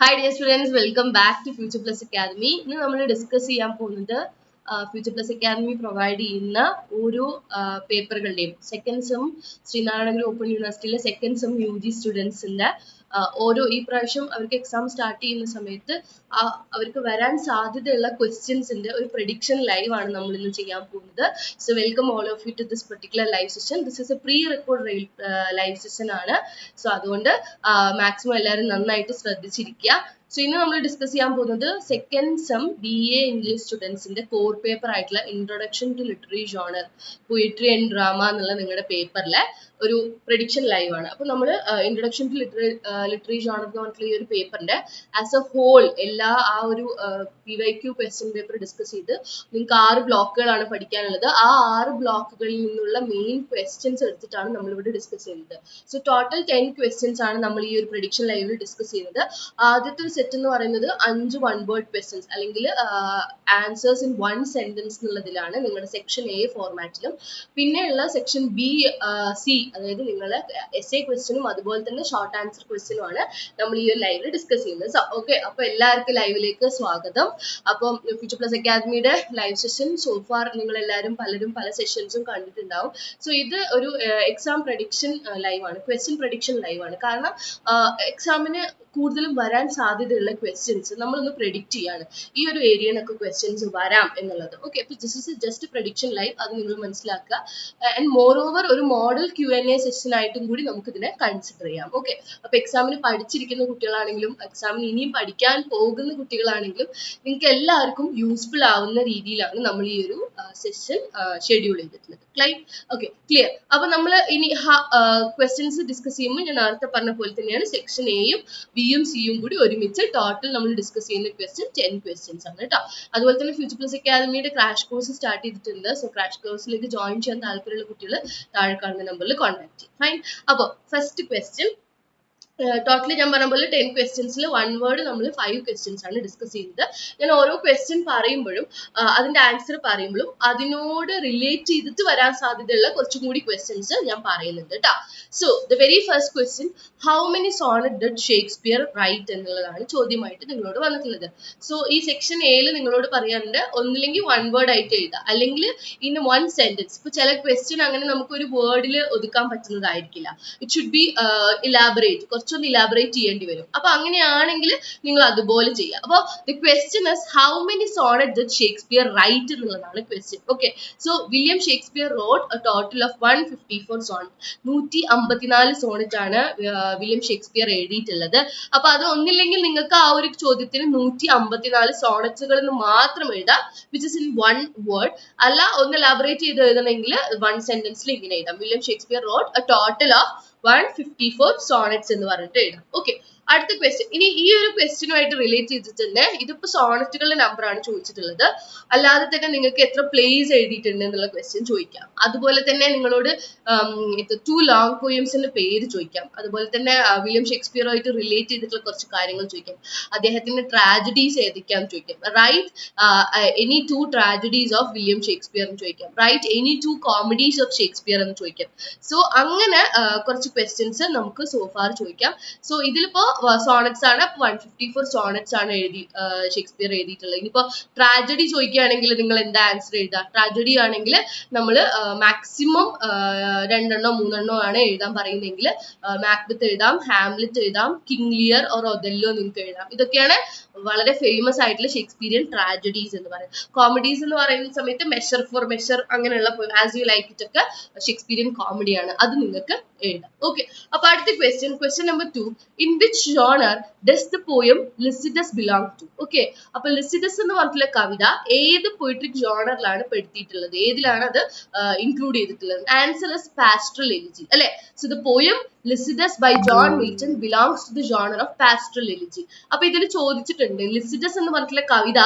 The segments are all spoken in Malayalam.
Hi dear students, welcome back to Future Plus Academy. ഇന്ന് നമ്മൾ ഡിസ്കസ് ചെയ്യാൻ പോകുന്നത് ഫ്യൂച്ചർ പ്ലസ് അക്കാദമി പ്രൊവൈഡ് ചെയ്യുന്ന ഓരോ പേപ്പറുകളുടെയും സെക്കൻഡ് സെം ശ്രീനാരായണ ഓപ്പൺ യൂണിവേഴ്സിറ്റിയിലെ സെക്കൻഡ് സെം UG സ്റ്റുഡൻസിന്റെ ഓരോ ഈ പ്രാവശ്യം അവർക്ക് എക്സാം സ്റ്റാർട്ട് ചെയ്യുന്ന സമയത്ത് അവർക്ക് വരാൻ സാധ്യതയുള്ള ക്വസ്റ്റ്യൻസിന്റെ ഒരു പ്രഡിക്ഷൻ ലൈവ് ആണ് നമ്മൾ ഇന്ന് ചെയ്യാൻ പോകുന്നത്. So welcome all of you to this particular live session. This is a prerecord live session ആണ്. സോ അതുകൊണ്ട് മാക്സിമം എല്ലാവരും നന്നായിട്ട് ശ്രദ്ധിച്ചിരിക്കുക. സോ ഇന്ന് നമ്മൾ ഡിസ്കസ് ചെയ്യാൻ പോകുന്നത് സെക്കൻഡ് സെം BA ഇംഗ്ലീഷ് സ്റ്റുഡൻസിന്റെ കോർ പേപ്പർ ആയിട്ടുള്ള introduction to literary genre poetry and drama എന്നുള്ള നിങ്ങളുടെ പേപ്പറിലെ ഒരു പ്രഡിക്ഷൻ ലൈവ് ആണ്. അപ്പൊ നമ്മൾ ഇൻട്രൊഡക്ഷൻ ടു ലിറ്റററി ജോണർ എന്ന് പറഞ്ഞിട്ടുള്ള ഈ ഒരു പേപ്പറിന്റെ ആസ് എ ഹോൾ എല്ലാ ആ ഒരു PYQ ക്വസ്റ്റ്യൻ പേപ്പർ ഡിസ്കസ് ചെയ്ത് നിങ്ങൾക്ക് 6 ബ്ലോക്കുകളാണ് പഠിക്കാനുള്ളത്. ആ 6 ബ്ലോക്കുകളിൽ നിന്നുള്ള മെയിൻ ക്വസ്റ്റ്യൻസ് എടുത്തിട്ടാണ് നമ്മൾ ഇവിടെ ഡിസ്കസ് ചെയ്യുന്നത്. സോ ടോട്ടൽ 10 ക്വസ്റ്റ്യൻസ് ആണ് നമ്മൾ ഈ ഒരു പ്രഡിക്ഷൻ ലൈവിൽ ഡിസ്കസ് ചെയ്യുന്നത്. ആദ്യത്തെ സെറ്റ് എന്ന് പറയുന്നത് 5 1 വേർഡ് ക്വസ്റ്റ്യൻസ് അല്ലെങ്കിൽ ആൻസേഴ്സ് ഇൻ 1 സെന്റൻസ് എന്നുള്ളതിലാണ് നിങ്ങളുടെ സെക്ഷൻ A ഫോർമാറ്റിലും. പിന്നെയുള്ള സെക്ഷൻ C അതായത് നിങ്ങളെ essay ക്വസ്റ്റ്യനും അതുപോലെ തന്നെ ഷോർട്ട് ആൻസർ ക്വസ്റ്റ്യനും ആണ് നമ്മൾ ഈ ഒരു ലൈവിൽ ഡിസ്കസ് ചെയ്യുന്നത്. ഓക്കെ, അപ്പൊ എല്ലാവർക്കും ലൈവിലേക്ക് സ്വാഗതം. അപ്പം ഫ്യൂച്ചർ പ്ലസ് അക്കാദമിയുടെ ലൈവ് സെഷൻ സോഫാർ നിങ്ങൾ എല്ലാവരും പലരും പല സെഷൻസും കണ്ടിട്ടുണ്ടാവും. സോ ഇത് ഒരു എക്സാം പ്രഡിക്ഷൻ ലൈവ് ആണ്, ക്വസ്റ്റ്യൻ പ്രഡിക്ഷൻ ലൈവ് ആണ്. കാരണം എക്സാമിന് കൂടുതലും വരാൻ സാധ്യതയുള്ള ക്വസ്റ്റ്യൻസ് നമ്മളൊന്ന് പ്രെഡിക്റ്റ് ചെയ്യാണ് ഈ ഒരു ഏരിയയിലൊക്കെ ക്വസ്റ്റ്യൻസ് വരാം എന്നുള്ളത്. ഓക്കെ, അപ്പൊ this is just prediction live, അത് നിങ്ങൾ മനസ്സിലാക്കുക. ആൻഡ് മോർ ഓവർ ഒരു മോഡൽ Q&A സെഷൻ ആയിട്ടും കൂടി നമുക്ക് ഇതിനെ കൺസിഡർ ചെയ്യാം. ഓക്കെ, അപ്പൊ എക്സാമിന് പഠിച്ചിരിക്കുന്ന കുട്ടികളാണെങ്കിലും എക്സാമിന് ഇനിയും പഠിക്കാൻ പോകുന്ന കുട്ടികളാണെങ്കിലും നിങ്ങൾക്ക് എല്ലാവർക്കും യൂസ്ഫുൾ ആവുന്ന രീതിയിലാണ് നമ്മൾ ഈ ഒരു സെഷൻ ഷെഡ്യൂൾ ചെയ്തിട്ടുള്ളത്. ക്ലിയർ. അപ്പൊ നമ്മൾ ഇനി ക്വസ്റ്റ്യൻസ് ഡിസ്കസ് ചെയ്യുമ്പോൾ ഞാൻ നേരത്തെ പറഞ്ഞ പോലെ തന്നെയാണ് സെക്ഷൻ എയും ബിയും സിയും കൂടി ഒരുമിച്ച് ടോട്ടൽ നമ്മൾ ഡിസ്കസ് ചെയ്യുന്ന ക്വസ്റ്റ്യൻ 10 ക്വസ്റ്റ്യൻസ് ആണ് കേട്ടോ. അതുപോലെ തന്നെ ഫ്യൂച്ചർ പ്ലസ് അക്കാദമിയുടെ ക്രാഷ് കോഴ്സ് സ്റ്റാർട്ട് ചെയ്തിട്ടുണ്ട്. സോ ക്രാഷ് കോഴ്സിലേക്ക് ജോയിൻ ചെയ്യാൻ താല്പര്യമുള്ള കുട്ടികൾ താഴെ കാണുന്ന നമ്പറിൽ കോൺടാക്ട് ചെയ്യും. ഫൈൻ. അപ്പോൾ ഫസ്റ്റ് ക്വസ്റ്റ്യൻ ടോട്ടലി ഞാൻ പറഞ്ഞ പോലെ 10 ക്വസ്റ്റ്യൻസിൽ 1 വേർഡ് നമ്മൾ 5 ക്വസ്റ്റ്യൻസ് ആണ് ഡിസ്കസ് ചെയ്യുന്നത്. ഞാൻ ഓരോ ക്വസ്റ്റ്യൻ പറയുമ്പോഴും അതിന്റെ ആൻസർ പറയുമ്പോഴും അതിനോട് റിലേറ്റ് ചെയ്തിട്ട് വരാൻ സാധ്യതയുള്ള കുറച്ചും കൂടി ക്വസ്റ്റ്യൻസ് ഞാൻ പറയുന്നുണ്ട് കേട്ടോ. So the very first question, how many sonnet did Shakespeare write എന്നുള്ളതാണ് ചോദ്യമായിട്ട് നിങ്ങളോട് വന്നിട്ടുള്ളത്. സോ ഈ സെക്ഷൻ എയിൽ നിങ്ങളോട് പറയാനുണ്ട് ഒന്നില്ലെങ്കിൽ 1 വേർഡ് ആയിട്ട് എഴുതുക, അല്ലെങ്കിൽ ഇൻ 1 സെന്റൻസ്. ഇപ്പൊ ചില ക്വസ്റ്റ്യൻ അങ്ങനെ നമുക്ക് ഒരു വേർഡിൽ ഒതുക്കാൻ പറ്റുന്നതായിരിക്കില്ല. ഇറ്റ് ഷുഡ് ബി ഇലാബറേറ്റ്, കുറച്ചൊന്ന് ഇലാബറേറ്റ് ചെയ്യേണ്ടി വരും. അപ്പൊ അങ്ങനെയാണെങ്കിൽ നിങ്ങൾ അതുപോലെ ചെയ്യുക. അപ്പോൾ the question is how many sonnet did Shakespeare write എന്നുള്ളതാണ് question. Okay, so William Shakespeare wrote a total of 154 sonnet. 154 sonnet ആണ് വില്യം ഷേക്സ്പിയർ എഴുതിയിട്ടുള്ളത്. അപ്പൊ അത് ഒന്നില്ലെങ്കിൽ നിങ്ങൾക്ക് ആ ഒരു ചോദ്യത്തിന് 154 സോണറ്റുകൾ എന്ന് മാത്രം എഴുതാം, വിച്ച് ഇസ് ഇൻ 1 വേർഡ്. അല്ല ഒന്ന് ഇലാബറേറ്റ് ചെയ്ത് എഴുതണമെങ്കിൽ 1 സെന്റൻസിൽ ഇങ്ങനെ എഴുതാം, William Shakespeare wrote a total of 154 sonnets എന്ന് പറഞ്ഞിട്ട് എഴുതാം. ഓക്കെ, അടുത്ത ക്വസ്റ്റ്യൻ. ഇനി ഈ ഒരു ക്വസ്റ്റ്യനുമായിട്ട് റിലേറ്റ് ചെയ്തിട്ടുണ്ട്. ഇതിപ്പോ സോണറ്റുകളുടെ നമ്പർ ആണ് ചോദിച്ചിട്ടുള്ളത്, അല്ലാതെ തന്നെ നിങ്ങൾക്ക് എത്ര പ്ലേസ് എഴുതിയിട്ടുണ്ട് എന്നുള്ള ക്വസ്റ്റ്യൻ ചോദിക്കാം. അതുപോലെ തന്നെ നിങ്ങളോട് 2 ലോങ് പോയംസിന്റെ പേര് ചോദിക്കാം. അതുപോലെ തന്നെ വില്യം ഷേക്സ്പിയറുമായിട്ട് റിലേറ്റ് ചെയ്തിട്ടുള്ള കുറച്ച് കാര്യങ്ങൾ ചോദിക്കാം. അദ്ദേഹത്തിന്റെ ട്രാജഡീസ് ഏതൊക്കെയാന്ന് ചോദിക്കാം. Write any 2 tragedies of William Shakespeare എന്ന് ചോദിക്കാം. Write any 2 comedies of Shakespeare എന്ന് ചോദിക്കാം. സോ അങ്ങനെ കുറച്ച് ക്വസ്റ്റ്യൻസ് നമുക്ക് സോഫാർ ചോദിക്കാം. സോ ഇതിലിപ്പോ സോണറ്റ്സ് ആണ്, 154 സോണറ്റ്സ് ആണ് ഷേക്സ്പിയർ എഴുതിയിട്ടുള്ളത്. ഇനിയിപ്പോ ട്രാജഡി ചോദിക്കുകയാണെങ്കിൽ നിങ്ങൾ എന്താ ആൻസർ എഴുതുക? ട്രാജഡി ആണെങ്കിൽ നമ്മൾ മാക്സിമം 2 എണ്ണോ 3 എണ്ണോ ആണ് എഴുതാൻ പറയുന്നതെങ്കിൽ മാക്ബെത്ത് എഴുതാം, ഹാംലെറ്റ് എഴുതാം, കിങ് ലിയർ ഓർ ഒഥെല്ലോ നിങ്ങൾക്ക് എഴുതാം. ഇതൊക്കെയാണ് വളരെ ഫേമസ് ആയിട്ടുള്ള ഷേക്സ്പിയറിയൻ ട്രാജഡീസ് എന്ന് പറയും. കോമഡീസ് എന്ന് പറയുന്ന സമയത്ത് മെഷർ ഫോർ മെഷർ അങ്ങനെയുള്ള ആസ് യു ലൈക്ക് ഇറ്റ് ഒക്കെ ഷേക്സ്പിയറിയൻ കോമഡിയാണ്, അത് നിങ്ങൾക്ക് എഴുതാം. ഓക്കെ, അപ്പൊ അടുത്ത question number 2, in which genre does the poem Lycidas belong to? Okay, അപ്പൊ ലിസിഡസ് എന്ന് പറഞ്ഞിട്ടുള്ള കവിത ഏത് പോയിട്രിക് ജോണറിലാണ് പെടുത്തിയിട്ടുള്ളത്, ഏതിലാണ് അത് ഇൻക്ലൂഡ് ചെയ്തിട്ടുള്ളത്? ആൻസർ ഇസ് പാസ്റ്ററൽ എലിജി അല്ലെ. So the poem Lycidas by John Milton belongs to the genre of pastoral elegy. അപ്പൊ ഇതിൽ ചോദിച്ചിട്ടുണ്ട് ലിസിഡസ് എന്ന് പറഞ്ഞിട്ടുള്ള കവിത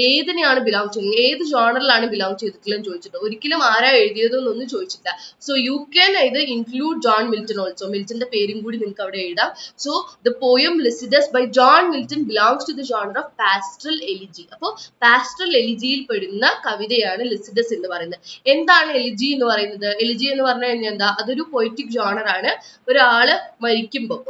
ഏതിനെയാണ് ബിലോങ് ചെയ്യുന്നത്, ഏത് ജോണറിലാണ് ബിലോങ് ചെയ്തിട്ടുള്ളത് ചോദിച്ചിട്ടുണ്ട്. ഒരിക്കലും ആരാ എഴുതിയതെന്നൊന്നും ചോദിച്ചിട്ടില്ല. സോ യു ക്യാൻ ഇത് ഇൻക്ലൂഡ് ജോൺ മിൽട്ടൺ ഓൾസോ, മിൽട്ടന്റെ പേരും കൂടി നിങ്ങൾക്ക് അവിടെ എഴുതാം. So the poem Lycidas Lycidas by John Milton belongs to the genre of pastoral elegy. അപ്പോൾ pastoral elegy പെടുന്ന കവിതയാണ് ലിസിഡസ് എന്ന് പറയുന്നത്. എന്താണ് എലിജി എന്ന് പറയുന്നത്? എലിജി എന്ന് പറഞ്ഞു കഴിഞ്ഞാൽ എന്താ? അതൊരു poetic genre ആണ്. ഒരാള് മരിക്കുമ്പോൾ,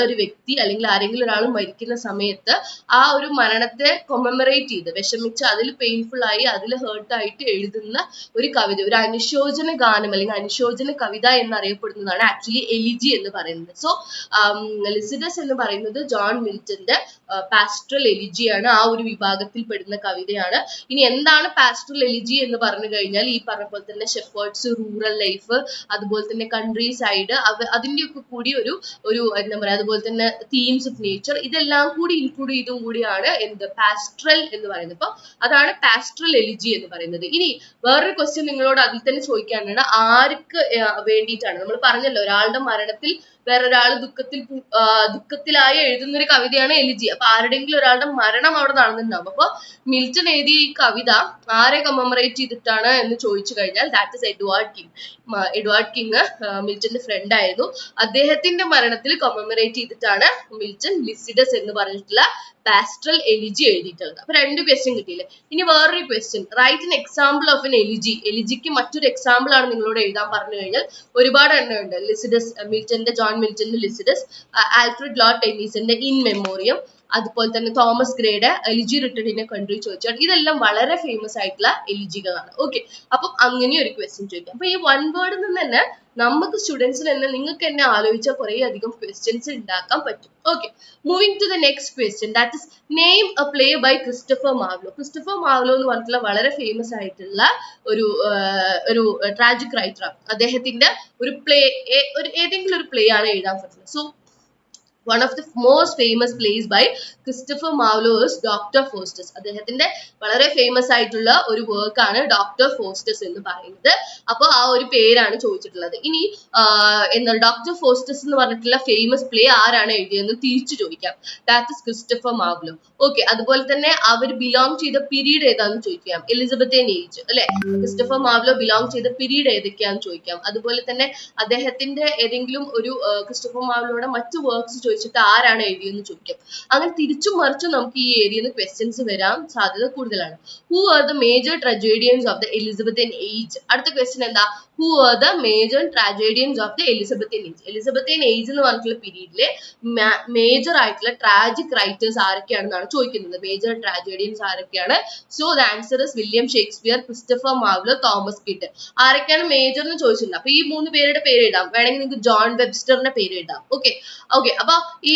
ഒരു വ്യക്തി അല്ലെങ്കിൽ ആരെങ്കിലും ഒരാൾ മരിക്കുന്ന സമയത്ത് ആ ഒരു മരണത്തെ കൊമമറേറ്റ് ചെയ്ത് വിഷമിച്ച് അതിൽ പെയിൻഫുൾ ആയി അതിൽ ഹേർട്ട് ആയിട്ട് എഴുതുന്ന ഒരു കവിത, ഒരു അനുശോചന ഗാനം അല്ലെങ്കിൽ അനുശോചന കവിത എന്നറിയപ്പെടുന്നതാണ് ആക്ച്വലി എലിജി എന്ന് പറയുന്നത്. സോ ലിസിഡസ് എന്ന് പറയുന്നത് ജോൺ മിൽട്ടന്റെ പാസ്റ്ററൽ എലിജിയാണ്, ആ ഒരു വിഭാഗത്തിൽ പെടുന്ന കവിതയാണ്. ഇനി എന്താണ് പാസ്റ്ററൽ എലിജി എന്ന് പറഞ്ഞു കഴിഞ്ഞാൽ ഈ പറഞ്ഞ പോലെ തന്നെ ഷെപ്പേർഡ്സ്, റൂറൽ ലൈഫ്, അതുപോലെ തന്നെ കൺട്രി സൈഡ്, അതിന്റെ ഒക്കെ കൂടി ഒരു എന്താ പറയാ, അതുപോലെ തന്നെ തീംസ് ഓഫ് നേച്ചർ, ഇതെല്ലാം കൂടി ഇൻക്ലൂഡ് ചെയ്തും കൂടിയാണ് എന്ത് പാസ്റ്ററൽ എന്ന് പറയുന്നത്. അപ്പൊ അതാണ് പാസ്റ്ററൽ എലിജി എന്ന് പറയുന്നത്. ഇനി വേറൊരു ക്വസ്റ്റ്യൻ നിങ്ങളോട് അതിൽ തന്നെ ചോദിക്കാനാണ്, ആർക്ക് വേണ്ടിയിട്ടാണ്? നമ്മൾ പറഞ്ഞല്ലോ ഒരാളുടെ മരണത്തിൽ വേറൊരാൾ ദുഃഖത്തിലായി എഴുതുന്ന ഒരു കവിതയാണ് എലിജി. അപ്പൊ ആരുടെങ്കിലും ഒരാളുടെ മരണം അവിടെ നടന്നിട്ടുണ്ടാവും. അപ്പൊ മിൽട്ടൺ എഴുതിയ ഈ കവിത ആരെ കമമറേറ്റ് ചെയ്തിട്ടാണ് എന്ന് ചോദിച്ചു കഴിഞ്ഞാൽ that is Edward King. Edward King മിൽട്ടന്റെ ഫ്രണ്ട് ആയിരുന്നു. അദ്ദേഹത്തിന്റെ മരണത്തിൽ കമമറേറ്റ് ചെയ്തിട്ടാണ് മിൽട്ടൺ ലിസിഡസ് എന്ന് പറഞ്ഞിട്ടുള്ള പാസ്റ്ററൽ എലിജി എഴുതിയിട്ടുള്ളത്. അപ്പൊ 2 ക്വസ്റ്റ്യൻ കിട്ടിയില്ലേ? ഇനി വേറൊരു question, write an example of an elegy. എലിജിക്ക് മറ്റൊരു എക്സാമ്പിൾ ആണ് നിങ്ങളോട് എഴുതാൻ പറഞ്ഞു കഴിഞ്ഞാൽ ഒരുപാട് എണ്ണം ഉണ്ട്. ലിസിഡസ്, മിൽട്ടന്റെ, ജോൺ മിൽട്ടന്റെ ലിസിഡസ്, ആൽഫ്രഡ് ലോർഡ് ടെന്നീസന്റെ ഇൻ മെമ്മോറിയം, അതുപോലെ തന്നെ തോമസ് ഗ്രേയുടെ elegy written in a country ചോദിച്ചാൽ ഇതെല്ലാം വളരെ ഫേമസ് ആയിട്ടുള്ള എലിജികളാണ്. ഓക്കെ, അപ്പം അങ്ങനെ ഒരു ക്വസ്റ്റ്യൻ ചോദിക്കാം. അപ്പൊ ഈ വൺ വേർഡിൽ നിന്ന് തന്നെ നമുക്ക് സ്റ്റുഡൻസിന് തന്നെ നിങ്ങൾക്ക് തന്നെ ആലോചിച്ചാൽ കുറെ അധികം ക്വസ്റ്റ്യൻസ് ഉണ്ടാക്കാൻ പറ്റും. Okay, moving to the next question, that is name a play by Christopher Marlowe. Christopher Marlowe എന്ന് പറഞ്ഞിട്ടുള്ള വളരെ ഫേമസ് ആയിട്ടുള്ള ഒരു ട്രാജിക് റൈറ്ററാണ്. അദ്ദേഹത്തിന്റെ ഒരു പ്ലേ, ഏതെങ്കിലും ഒരു പ്ലേ ആണ് എഴുതാൻ പറ്റുന്നത്. So one of the most famous plays by Christopher Marlowe is Dr. Faustus. അദ്ദേഹത്തിന്റെ വളരെ ഫേമസ് ആയിട്ടുള്ള ഒരു വർക്ക് ആണ് ഡോക്ടർ ഫോസ്റ്റസ് എന്ന് പറയുന്നത്. അപ്പോൾ ആ ഒരു പേരാണ് ചോദിച്ചിട്ടുള്ളത്. ഇനി എന്താ ഡോക്ടർ ഫോസ്റ്റസ് എന്ന് പറഞ്ഞിട്ടുള്ള ഫേമസ് പ്ലേ ആരാണ് എഴുതിയതെന്ന് തിരിച്ചു ചോദിക്കാം. That is Christopher Marlow. Okay, അതുപോലെ തന്നെ അവർ ബിലോങ് ചെയ്ത പീരീഡ് ഏതാണെന്ന് ചോദിക്കാം. എലിസബത്തേൻ ഏജ് അല്ലെ? ക്രിസ്റ്റഫർ മാർലോ ബിലോങ് ചെയ്ത പീരീഡ് ഏതൊക്കെയാണെന്ന് ചോദിക്കാം. അതുപോലെ തന്നെ അദ്ദേഹത്തിന്റെ ഏതെങ്കിലും ഒരു ക്രിസ്റ്റഫർ മാർലോയുടെ മറ്റു വർക്ക്സ് ചോദിച്ചിട്ട് ആരാണ് എഴുതിയെന്ന് ചോദിക്കാം. അങ്ങനെ തിരിച്ചും മറിച്ചും നമുക്ക് ഈ ഏരിയയിൽ നിന്ന് ക്വസ്റ്റ്യൻസ് വരാൻ സാധ്യത കൂടുതലാണ്. Who are the major tragedians of the Elizabethan age? അടുത്ത ക്വസ്റ്റ്യൻ എന്താ? Who are the major tragedians of the Elizabethan age? Elizabethan age എന്ന് പറഞ്ഞിട്ടുള്ള പീരീഡിലെ മേജർ ആയിട്ടുള്ള ട്രാജിക് റൈറ്റേഴ്സ് ആരൊക്കെയാണെന്നാണ് ചോദിക്കുന്നത്. മേജർ ട്രാജേഡിയൻസ് ആരൊക്കെയാണ്? So the answer is William Shakespeare, Christopher Marlowe, Thomas Kyd. ആരൊക്കെയാണ് മേജർ എന്ന് ചോദിച്ചിട്ടുണ്ട്. അപ്പൊ ഈ 3 പേരുടെ പേര് എഴുതാം. വേണമെങ്കിൽ നിങ്ങൾക്ക് ജോൺ വെബ്സ്റ്ററിന്റെ പേര് എഴുതാം. ഓക്കെ, അപ്പൊ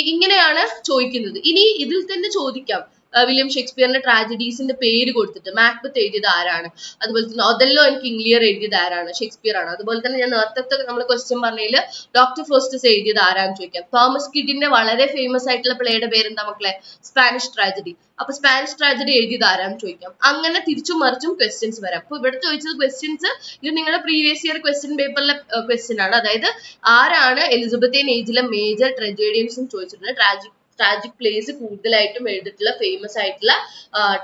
ഇങ്ങനെയാണ് ചോദിക്കുന്നത്. ഇനി ഇതിൽ തന്നെ ചോദിക്കാം, വില്യം ഷേക്സ്പിയറിന്റെ ട്രാജഡീസിന്റെ പേര് കൊടുത്തിട്ട് മാക്ബത്ത് എഴുതിയത് ആരാണ്, അതുപോലെ തന്നെ ഒഥല്ലോ ആൻഡ് കിങ് ലിയർ എഴുതിയത് ആരാണ്, ഷേക്സ്പിയർ ആണ്. അതുപോലെ തന്നെ ഞാൻ നേരത്തെ നമ്മൾ ക്വസ്റ്റ്യൻ പറഞ്ഞതിൽ ഡോക്ടർ ഫോസ്റ്റസ് എഴുതിയത് ആരാന്ന് ചോദിക്കാം. തോമസ് കിഡിന്റെ വളരെ ഫേമസ് ആയിട്ടുള്ള പ്ലേയുടെ പേരെന്താ മക്കളെ? Spanish tragedy. അപ്പൊ സ്പാനിഷ് ട്രാജഡി എഴുതിയത് ആരാന്ന് ചോദിക്കാം. അങ്ങനെ തിരിച്ചും മറിച്ചും ക്വസ്റ്റ്യൻസ് വരാം. അപ്പൊ ഇവിടെ ചോദിച്ചത് ക്വസ്റ്റ്യൻസ് ഇത് നിങ്ങളുടെ പ്രീവിയസ് ഇയർ ക്വസ്റ്റ്യൻ പേപ്പറിലെ ക്വസ്റ്റ്യൻ ആണ്. അതായത് ആരാണ് എലിസബത്തേൻ ഏജിലെ മേജർ ട്രജേഡിയൻസ് എന്ന് ചോദിച്ചിട്ടുണ്ട്. ട്രാജിക് പ്ലേസ് കൂടുതലായിട്ടും എഴുതിയിട്ടുള്ള ഫേമസ് ആയിട്ടുള്ള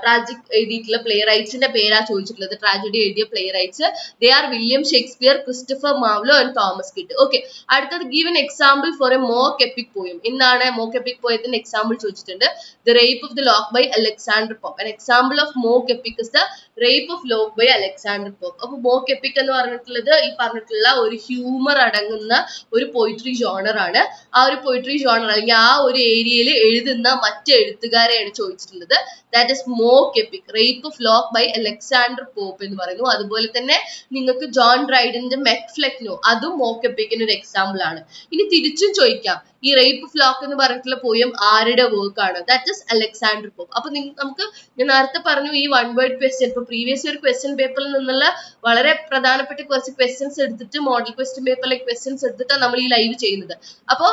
ട്രാജിക് എഴുതിയിട്ടുള്ള പ്ലേ റൈറ്റ്സിന്റെ പേരാ ചോദിച്ചിട്ടുള്ളത്. ട്രാജഡി എഴുതിയ playwrights they are William Shakespeare, Christopher Marlowe and Thomas Kyd. Okay, അടുത്തത് give an example for a mock epic poem. എന്താണ് മോക്ക് എപ്പിക് പോയത്തിന്റെ എക്സാമ്പിൾ ചോദിച്ചിട്ടുണ്ട്. The rape of the lock by Alexander Pope. an example of mock epic is the rape of lock by Alexander Pope. അപ്പൊ മോക്ക് എപ്പിക് എന്ന് പറഞ്ഞിട്ടുള്ളത് ഈ പറഞ്ഞിട്ടുള്ള ഒരു ഹ്യൂമർ അടങ്ങുന്ന ഒരു പോയിട്രി ജോണർ ആണ്. ആ ഒരു പോയിട്രി ജോണർ അല്ലെങ്കിൽ ആ ഒരു ഏരിയയിൽ എഴുതുന്ന മറ്റ് എഴുത്തുകാരെയാണ് ചോദിച്ചിട്ടുള്ളത്. That is mock epic, Rape of Lock by Alexander Pope എന്ന് പറയുന്നു. അതുപോലെ തന്നെ നിങ്ങൾക്ക് ജോൺ ഡ്രൈഡന്റെ മെക്ഫ്ലെക്നോ, അതും മോക്ക് എപ്പിക്കിന് ഒരു എക്സാമ്പിൾ ആണ്. ഇനി തിരിച്ചും ചോദിക്കാം, ഈ റേപ്പ് ഓഫ് ലോക്ക് എന്ന് പറഞ്ഞിട്ടുള്ള പോയം ആരുടെ വർക്ക് ആണ്? That is Alexander Pope. അപ്പൊ നമുക്ക് ഞാൻ നേരത്തെ പറഞ്ഞു ഈ വൺ വേർഡ് ക്വസ്റ്റ്യൻ, ഇപ്പൊ പ്രീവിയസ് ഇയർ ക്വസ്റ്റ്യൻ പേപ്പറിൽ നിന്നുള്ള വളരെ പ്രധാനപ്പെട്ട കുറച്ച് ക്വസ്റ്റ്യൻസ് എടുത്തിട്ട് മോഡൽ ക്വസ്റ്റ്യൻ പേപ്പറിലെ ക്വസ്റ്റ്യൻസ് എടുത്തിട്ടാണ് നമ്മൾ ഈ ലൈവ് ചെയ്യുന്നത്. അപ്പൊ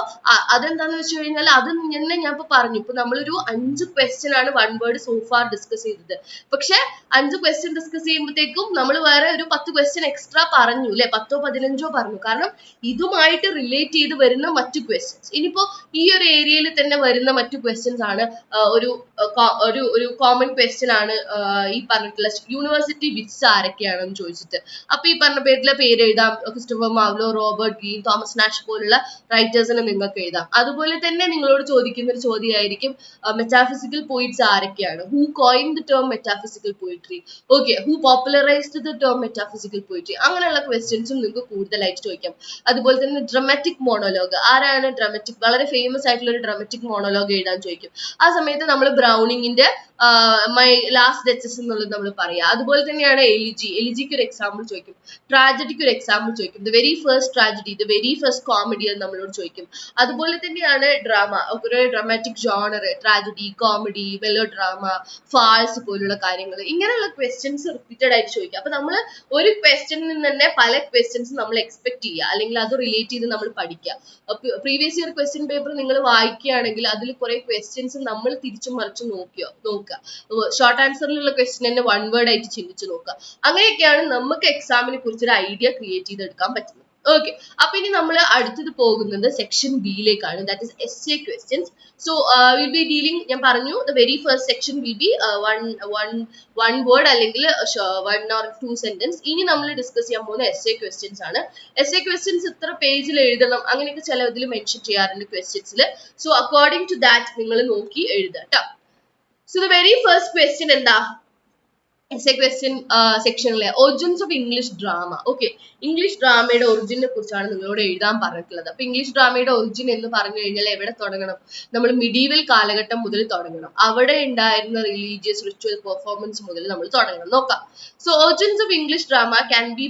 അതെന്താന്ന് വെച്ച് കഴിഞ്ഞാൽ അത് തന്നെ ഞാൻ ഇപ്പൊ പറഞ്ഞു. ഇപ്പൊ നമ്മളൊരു 5 ക്വസ്റ്റ്യൻ ആണ് വൺ വേർഡ് സോഫാർ ഡിസ്കസ് ചെയ്തത്. പക്ഷെ 5 ക്വസ്റ്റ്യൻ ഡിസ്കസ് ചെയ്യുമ്പോഴത്തേക്കും നമ്മൾ വേറെ ഒരു 10 ക്വസ്റ്റ്യൻ എക്സ്ട്രാ പറഞ്ഞു അല്ലെ, 10ഓ 15ഓ പറഞ്ഞു. കാരണം ഇതുമായിട്ട് റിലേറ്റ് ചെയ്ത് വരുന്ന മറ്റു ക്വസ്റ്റ്യൻസ്. ഇനിയിപ്പോ ഈ ഒരു ഏരിയയിൽ തന്നെ വരുന്ന മറ്റു ക്വസ്റ്റ്യൻസ് ആണ് ഒരു കോമൺ ക്വസ്റ്റ്യൻ ആണ് ഈ പറഞ്ഞിട്ടുള്ള യൂണിവേഴ്സിറ്റി വിറ്റ്സ് ആരൊക്കെയാണെന്ന് ചോദിച്ചിട്ട്. അപ്പൊ ഈ പറഞ്ഞ പേരിലെ പേര് എഴുതാം. Christopher Marlowe, Robert Greene, Thomas Nash പോലുള്ള റൈറ്റേഴ്സിനെ നിങ്ങൾക്ക് എഴുതാം. അതുപോലെ തന്നെ നിങ്ങളോട് ചോദിക്കുന്ന വരുന്ന ഒരു ചോദ്യമായിരിക്കും മെറ്റാഫിസിക്കൽ പോയിറ്റ്സ് ആരൊക്കെയാണ്, who coin the term metaphysical poetry, okay, who popularized the term metaphysical poetry, അങ്ങനെയുള്ള ക്വസ്റ്റ്യൻസും നിങ്ങൾക്ക് കൂടുതലായിട്ട് ചോദിക്കാം. അതുപോലെ തന്നെ ഡ്രമാറ്റിക് മോണോലോഗ്, ആരാണ് ഡ്രമാറ്റിക്, വളരെ ഫേമസ് ആയിട്ടുള്ള ഒരു ഡ്രമാറ്റിക് മോണോലോഗ് എഴുതാൻ ചോദിക്കും. ആ സമയത്ത് നമ്മൾ ബ്രൗണിങ്ങിന്റെ മൈ ലാസ്റ്റ് ഡച്ചസ് എന്നുള്ളത് നമ്മൾ പറയാം. അതുപോലെ തന്നെയാണ് എലിജിക്ക് ഒരു എക്സാമ്പിൾ ചോദിക്കും, ട്രാജഡിക്ക് ഒരു എക്സാമ്പിൾ ചോദിക്കും, the very first tragedy, the very first comedy എന്ന് നമ്മളോട് ചോദിക്കും. അതുപോലെ തന്നെയാണ് ഡ്രാമ, ഒരു dramatic genre, tragedy, comedy, melodrama, farce പോലുള്ള കാര്യങ്ങൾ, ഇങ്ങനെയുള്ള ക്വസ്റ്റ്യൻസ് റിപ്പീറ്റഡ് ആയിട്ട് ചോദിക്കും. അപ്പൊ നമ്മൾ ഒരു ക്വസ്റ്റ്യനിൽ നിന്ന് തന്നെ പല ക്വസ്റ്റ്യൻസ് നമ്മൾ എക്സ്പെക്ട് ചെയ്യുക, അല്ലെങ്കിൽ അത് റിലേറ്റ് ചെയ്ത് നമ്മൾ പഠിക്കുക. പ്രീവിയസ് ഇയർ ക്വസ്റ്റ്യൻ പേപ്പർ നിങ്ങൾ വായിക്കുകയാണെങ്കിൽ അതിൽ കുറെ ക്വസ്റ്റ്യൻസ് നമ്മൾ തിരിച്ചും മറിച്ചും നോക്കുക. ഷോർട്ട് ആൻസറിലുള്ള ക്വസ്റ്റ്യൻ തന്നെ വൺ വേർഡ് ആയിട്ട് ചിന്തിച്ച് നോക്കുക. അങ്ങനെയൊക്കെയാണ് നമുക്ക് എക്സാമിനെ കുറിച്ച് ഒരു ഐഡിയ ക്രിയേറ്റ് ചെയ്തെടുക്കാൻ പറ്റുന്നത്. ഓക്കെ, അപ്പൊ ഇനി നമ്മൾ അടുത്തത് പോകുന്നത് സെക്ഷൻ ബിയിലേക്കാണ്, that is essay questions. So we'll be dealing, ഞാൻ പറഞ്ഞു, the very first section will be one word അല്ലെങ്കിൽ 1 or 2 sentence. ഇനി നമ്മൾ ഡിസ്കസ് ചെയ്യാൻ പോകുന്ന essay questions ആണ്. essay questions ഇത്ര പേജിൽ എഴുതണം അങ്ങനെയൊക്കെ ചിലതിൽ മെൻഷൻ ചെയ്യാറുണ്ട് ക്വസ്റ്റ്യൻസിൽ. സോ അക്കോർഡിംഗ് ടു ദാറ്റ് നിങ്ങൾ നോക്കി എഴുതുക കേട്ടോ. So the very first question എന്താ, essay question സെക്ഷനിലെ origins of English drama. Okay, English ഡ്രാമയുടെ ഒറിജിനെ കുറിച്ചാണ് നിങ്ങളോട് എഴുതാൻ പറഞ്ഞിട്ടുള്ളത്. അപ്പൊ ഇംഗ്ലീഷ് ഡ്രാമയുടെ ഒറിജിൻ എന്ന് പറഞ്ഞു കഴിഞ്ഞാൽ എവിടെ തുടങ്ങണം, നമ്മൾ മിഡീവൽ കാലഘട്ടം മുതൽ തുടങ്ങണം. അവിടെ ഉണ്ടായിരുന്ന റിലീജിയസ് റിച്വൽ പെർഫോമൻസ് മുതൽ നമ്മൾ തുടങ്ങണം. നോക്കാം. So origins of English drama can be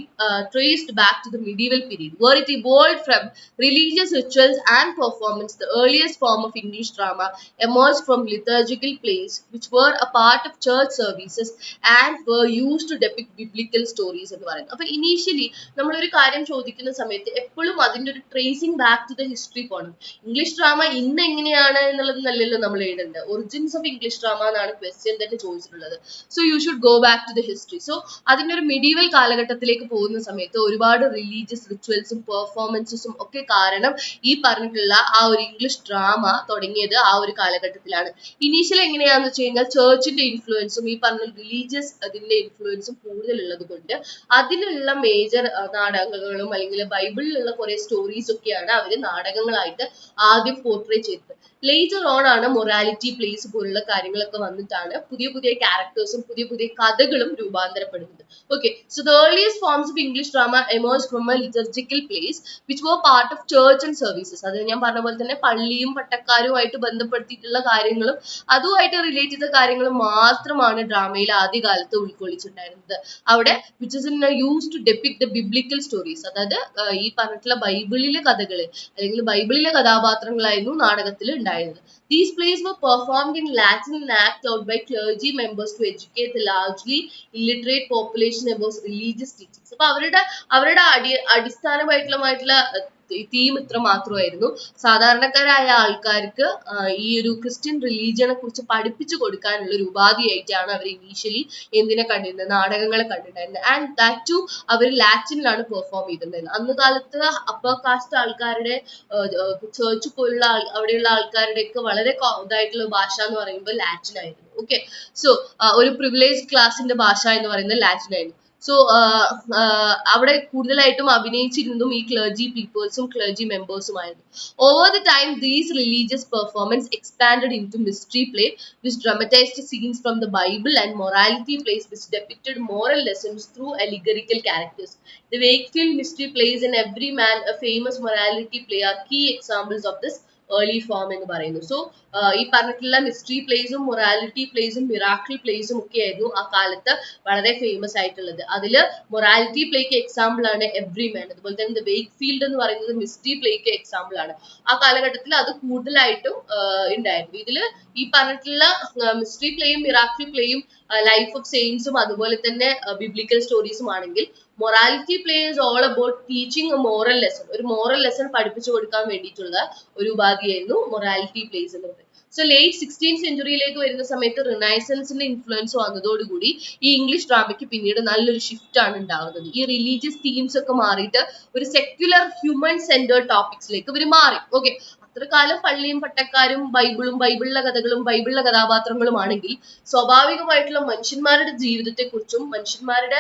traced back to the medieval period where it evolved from religious rituals and performance. The earliest form of English drama emerged from liturgical plays which were a part of church services and were used to depict biblical stories എന്ന് പറയുന്നത്. അപ്പൊ ഇനീഷ്യലി നമ്മളൊരു കാര്യം ചോദിക്കുന്ന സമയത്ത് എപ്പോഴും അതിന്റെ ഒരു tracing back to the history പോകണം. ഇംഗ്ലീഷ് ഡ്രാമ ഇന്ന് എങ്ങനെയാണ് എന്നുള്ളത് നല്ലല്ലോ നമ്മൾ എഴുതേണ്ടത്. ഒറിജിൻസ് ഓഫ് ഇംഗ്ലീഷ് ഡ്രാമ എന്നാണ് ക്വസ്റ്റ്യൻ തന്നെ ചോദിച്ചിട്ടുള്ളത്. So you should go back to the history. So അതിന്റെ ഒരു മിഡീവൽ കാലഘട്ടത്തിലേക്ക് പോകുന്ന സമയത്ത് ഒരുപാട് റിലീജിയസ് റിച്വൽസും പെർഫോമൻസസും ഒക്കെ കാരണം ഈ പറഞ്ഞിട്ടുള്ള ആ ഒരു ഇംഗ്ലീഷ് ഡ്രാമ തുടങ്ങിയത് ആ ഒരു കാലഘട്ടത്തിലാണ്. ഇനീഷ്യലി എങ്ങനെയാന്ന് വെച്ച് കഴിഞ്ഞാൽ ചേർച്ചിന്റെ ഇൻഫ്ലുവൻസും ഈ പറഞ്ഞ റിലീജിയസ് അതിന്റെ ഇൻഫ്ലുവൻസും കൂടുതലുള്ളത് കൊണ്ട് അതിലുള്ള മേജർ നാടകങ്ങളും അല്ലെങ്കിൽ ബൈബിളിലുള്ള കുറെ സ്റ്റോറീസ് ഒക്കെയാണ് അവര് നാടകങ്ങളായിട്ട് ആദ്യം പോർട്രേ ചെയ്തത്. ലേറ്റർ ഓൺ ആണ് മൊറാലിറ്റി പ്ലേസ് പോലുള്ള കാര്യങ്ങളൊക്കെ വന്നിട്ടാണ് പുതിയ പുതിയ ക്യാരക്ടേഴ്സും പുതിയ പുതിയ കഥകളും രൂപാന്തരപ്പെടുന്നത്. Okay, so the earliest forms of English drama emerged from a liturgical plays which were part of church and services. അത് ഞാൻ പറഞ്ഞ പോലെ തന്നെ പള്ളിയും പട്ടക്കാരുമായിട്ട് ബന്ധപ്പെടുത്തിയിട്ടുള്ള കാര്യങ്ങളും അതുമായിട്ട് റിലേറ്റ് ചെയ്ത കാര്യങ്ങളും മാത്രമാണ് ഡ്രാമയിൽ ആദ്യകാലത്ത് ഉൾക്കൊള്ളിച്ചിട്ടുണ്ടായിരുന്നത്. അവിടെ which is use to depict the biblical stories, അതായത് ഈ പറഞ്ഞിട്ടുള്ള ബൈബിളിലെ കഥകൾ അല്ലെങ്കിൽ ബൈബിളിലെ കഥാപാത്രങ്ങളായിരുന്നു നാടകത്തിൽ ഉണ്ടായിരുന്നത്. These plays were performed in Latin and acted out by clergy members to educate the largely illiterate population about religious teachings. അപ്പൊ അവരുടെ അടിസ്ഥാനമായിട്ടുള്ള തീം ഇത്ര മാത്രമായിരുന്നു. സാധാരണക്കാരായ ആൾക്കാർക്ക് ഈ ഒരു ക്രിസ്ത്യൻ റിലീജിയനെ കുറിച്ച് പഠിപ്പിച്ചു കൊടുക്കാനുള്ള ഒരു ഉപാധിയായിട്ടാണ് അവർ ഇനീഷ്യലി എന്തിനെ കണ്ടിരുന്നത്, നാടകങ്ങളെ കണ്ടിട്ടുണ്ടായിരുന്നത്. ആൻഡ് ദാറ്റ് ടു അവർ ലാറ്റിനിലാണ് പെർഫോം ചെയ്തിട്ടുണ്ടായിരുന്നത്. അന്ന് കാലത്ത് അപ്പർ കാസ്റ്റ് ആൾക്കാരുടെ ചേർച്ച് പോലുള്ള അവിടെയുള്ള ആൾക്കാരുടെ ഒക്കെ വളരെ ഇതായിട്ടുള്ള ഭാഷ എന്ന് പറയുമ്പോൾ ലാറ്റിൻ ആയിരുന്നു. ഓക്കെ, സോ ഒരു പ്രിവിലേജ് ക്ലാസിന്റെ ഭാഷ എന്ന് പറയുന്നത് ലാറ്റിൻ ആയിരുന്നു. സോ അവിടെ കൂടുതലായിട്ടും അഭിനയിച്ചിരുന്നതും ഈ ക്ലർജി പീപ്പിൾസും ക്ലർജി മെമ്പേഴ്സുമായിരുന്നു. Over the time these religious performance expanded into mystery play which dramatised scenes from the Bible and morality plays which depicted moral lessons through allegorical characters. The Wakefield mystery plays and Everyman, a famous morality play, are key examples of this early form എന്ന് പറയുന്നു. സോ ഈ പറഞ്ഞിട്ടുള്ള മിസ്റ്ററി പ്ലേസും മൊറാലിറ്റി പ്ലേസും മിറാക്കിൾ പ്ലേസും ഒക്കെ ആയിരുന്നു ആ കാലത്ത് വളരെ ഫേമസ് ആയിട്ടുള്ളത്. അതില് മൊറാലിറ്റി പ്ലേക്ക് എക്സാമ്പിൾ ആണ് എവ്രിമാൻ. അതുപോലെ തന്നെ വേക്ക്ഫീൽഡ് എന്ന് പറയുന്നത് മിസ്റ്ററി പ്ലേക്ക് എക്സാമ്പിൾ ആണ്. ആ കാലഘട്ടത്തിൽ അത് കൂടുതലായിട്ടും ഉണ്ടായിരുന്നു. ഇതില് ഈ പറഞ്ഞിട്ടുള്ള മിസ്റ്ററി പ്ലേയും മിറാക്കിൾ പ്ലേയും ലൈഫ് ഓഫ് സെയിൻസും അതുപോലെ തന്നെ ബിബ്ലിക്കൽ സ്റ്റോറീസും ആണെങ്കിൽ morality play is all about teaching A moral lesson. ഒരു മോറൽ ലെസൺ പഠിപ്പിച്ചു കൊടുക്കാൻ വേണ്ടിയിട്ടുള്ള ഒരു ഉപാധിയായിരുന്നു മൊറാലിറ്റി പ്ലേസ് എന്ന് പറയുന്നത്. സോ ലേറ്റ് 16th സെഞ്ചുറിയിലേക്ക് വരുന്ന സമയത്ത് റിനൈസൻസിന്റെ ഇൻഫ്ലുവൻസ് വന്നതോടുകൂടി ഈ ഇംഗ്ലീഷ് ഡ്രാമയ്ക്ക് പിന്നീട് നല്ലൊരു ഷിഫ്റ്റ് ആണ് ഉണ്ടാകുന്നത്. ഈ റിലീജിയസ് തീംസ് ഒക്കെ മാറിയിട്ട് ഒരു സെക്യുലർ ഹ്യൂമൻ സെന്റേർഡ് ടോപ്പിക്സിലേക്ക് ഇവർ മാറി. ഓക്കെ, അത്രകാലം പള്ളിയും പട്ടക്കാരും ബൈബിളിലെ കഥകളും ബൈബിളിലെ കഥാപാത്രങ്ങളുമാണെങ്കിൽ സ്വാഭാവികമായിട്ടുള്ള മനുഷ്യന്മാരുടെ ജീവിതത്തെക്കുറിച്ചും മനുഷ്യന്മാരുടെ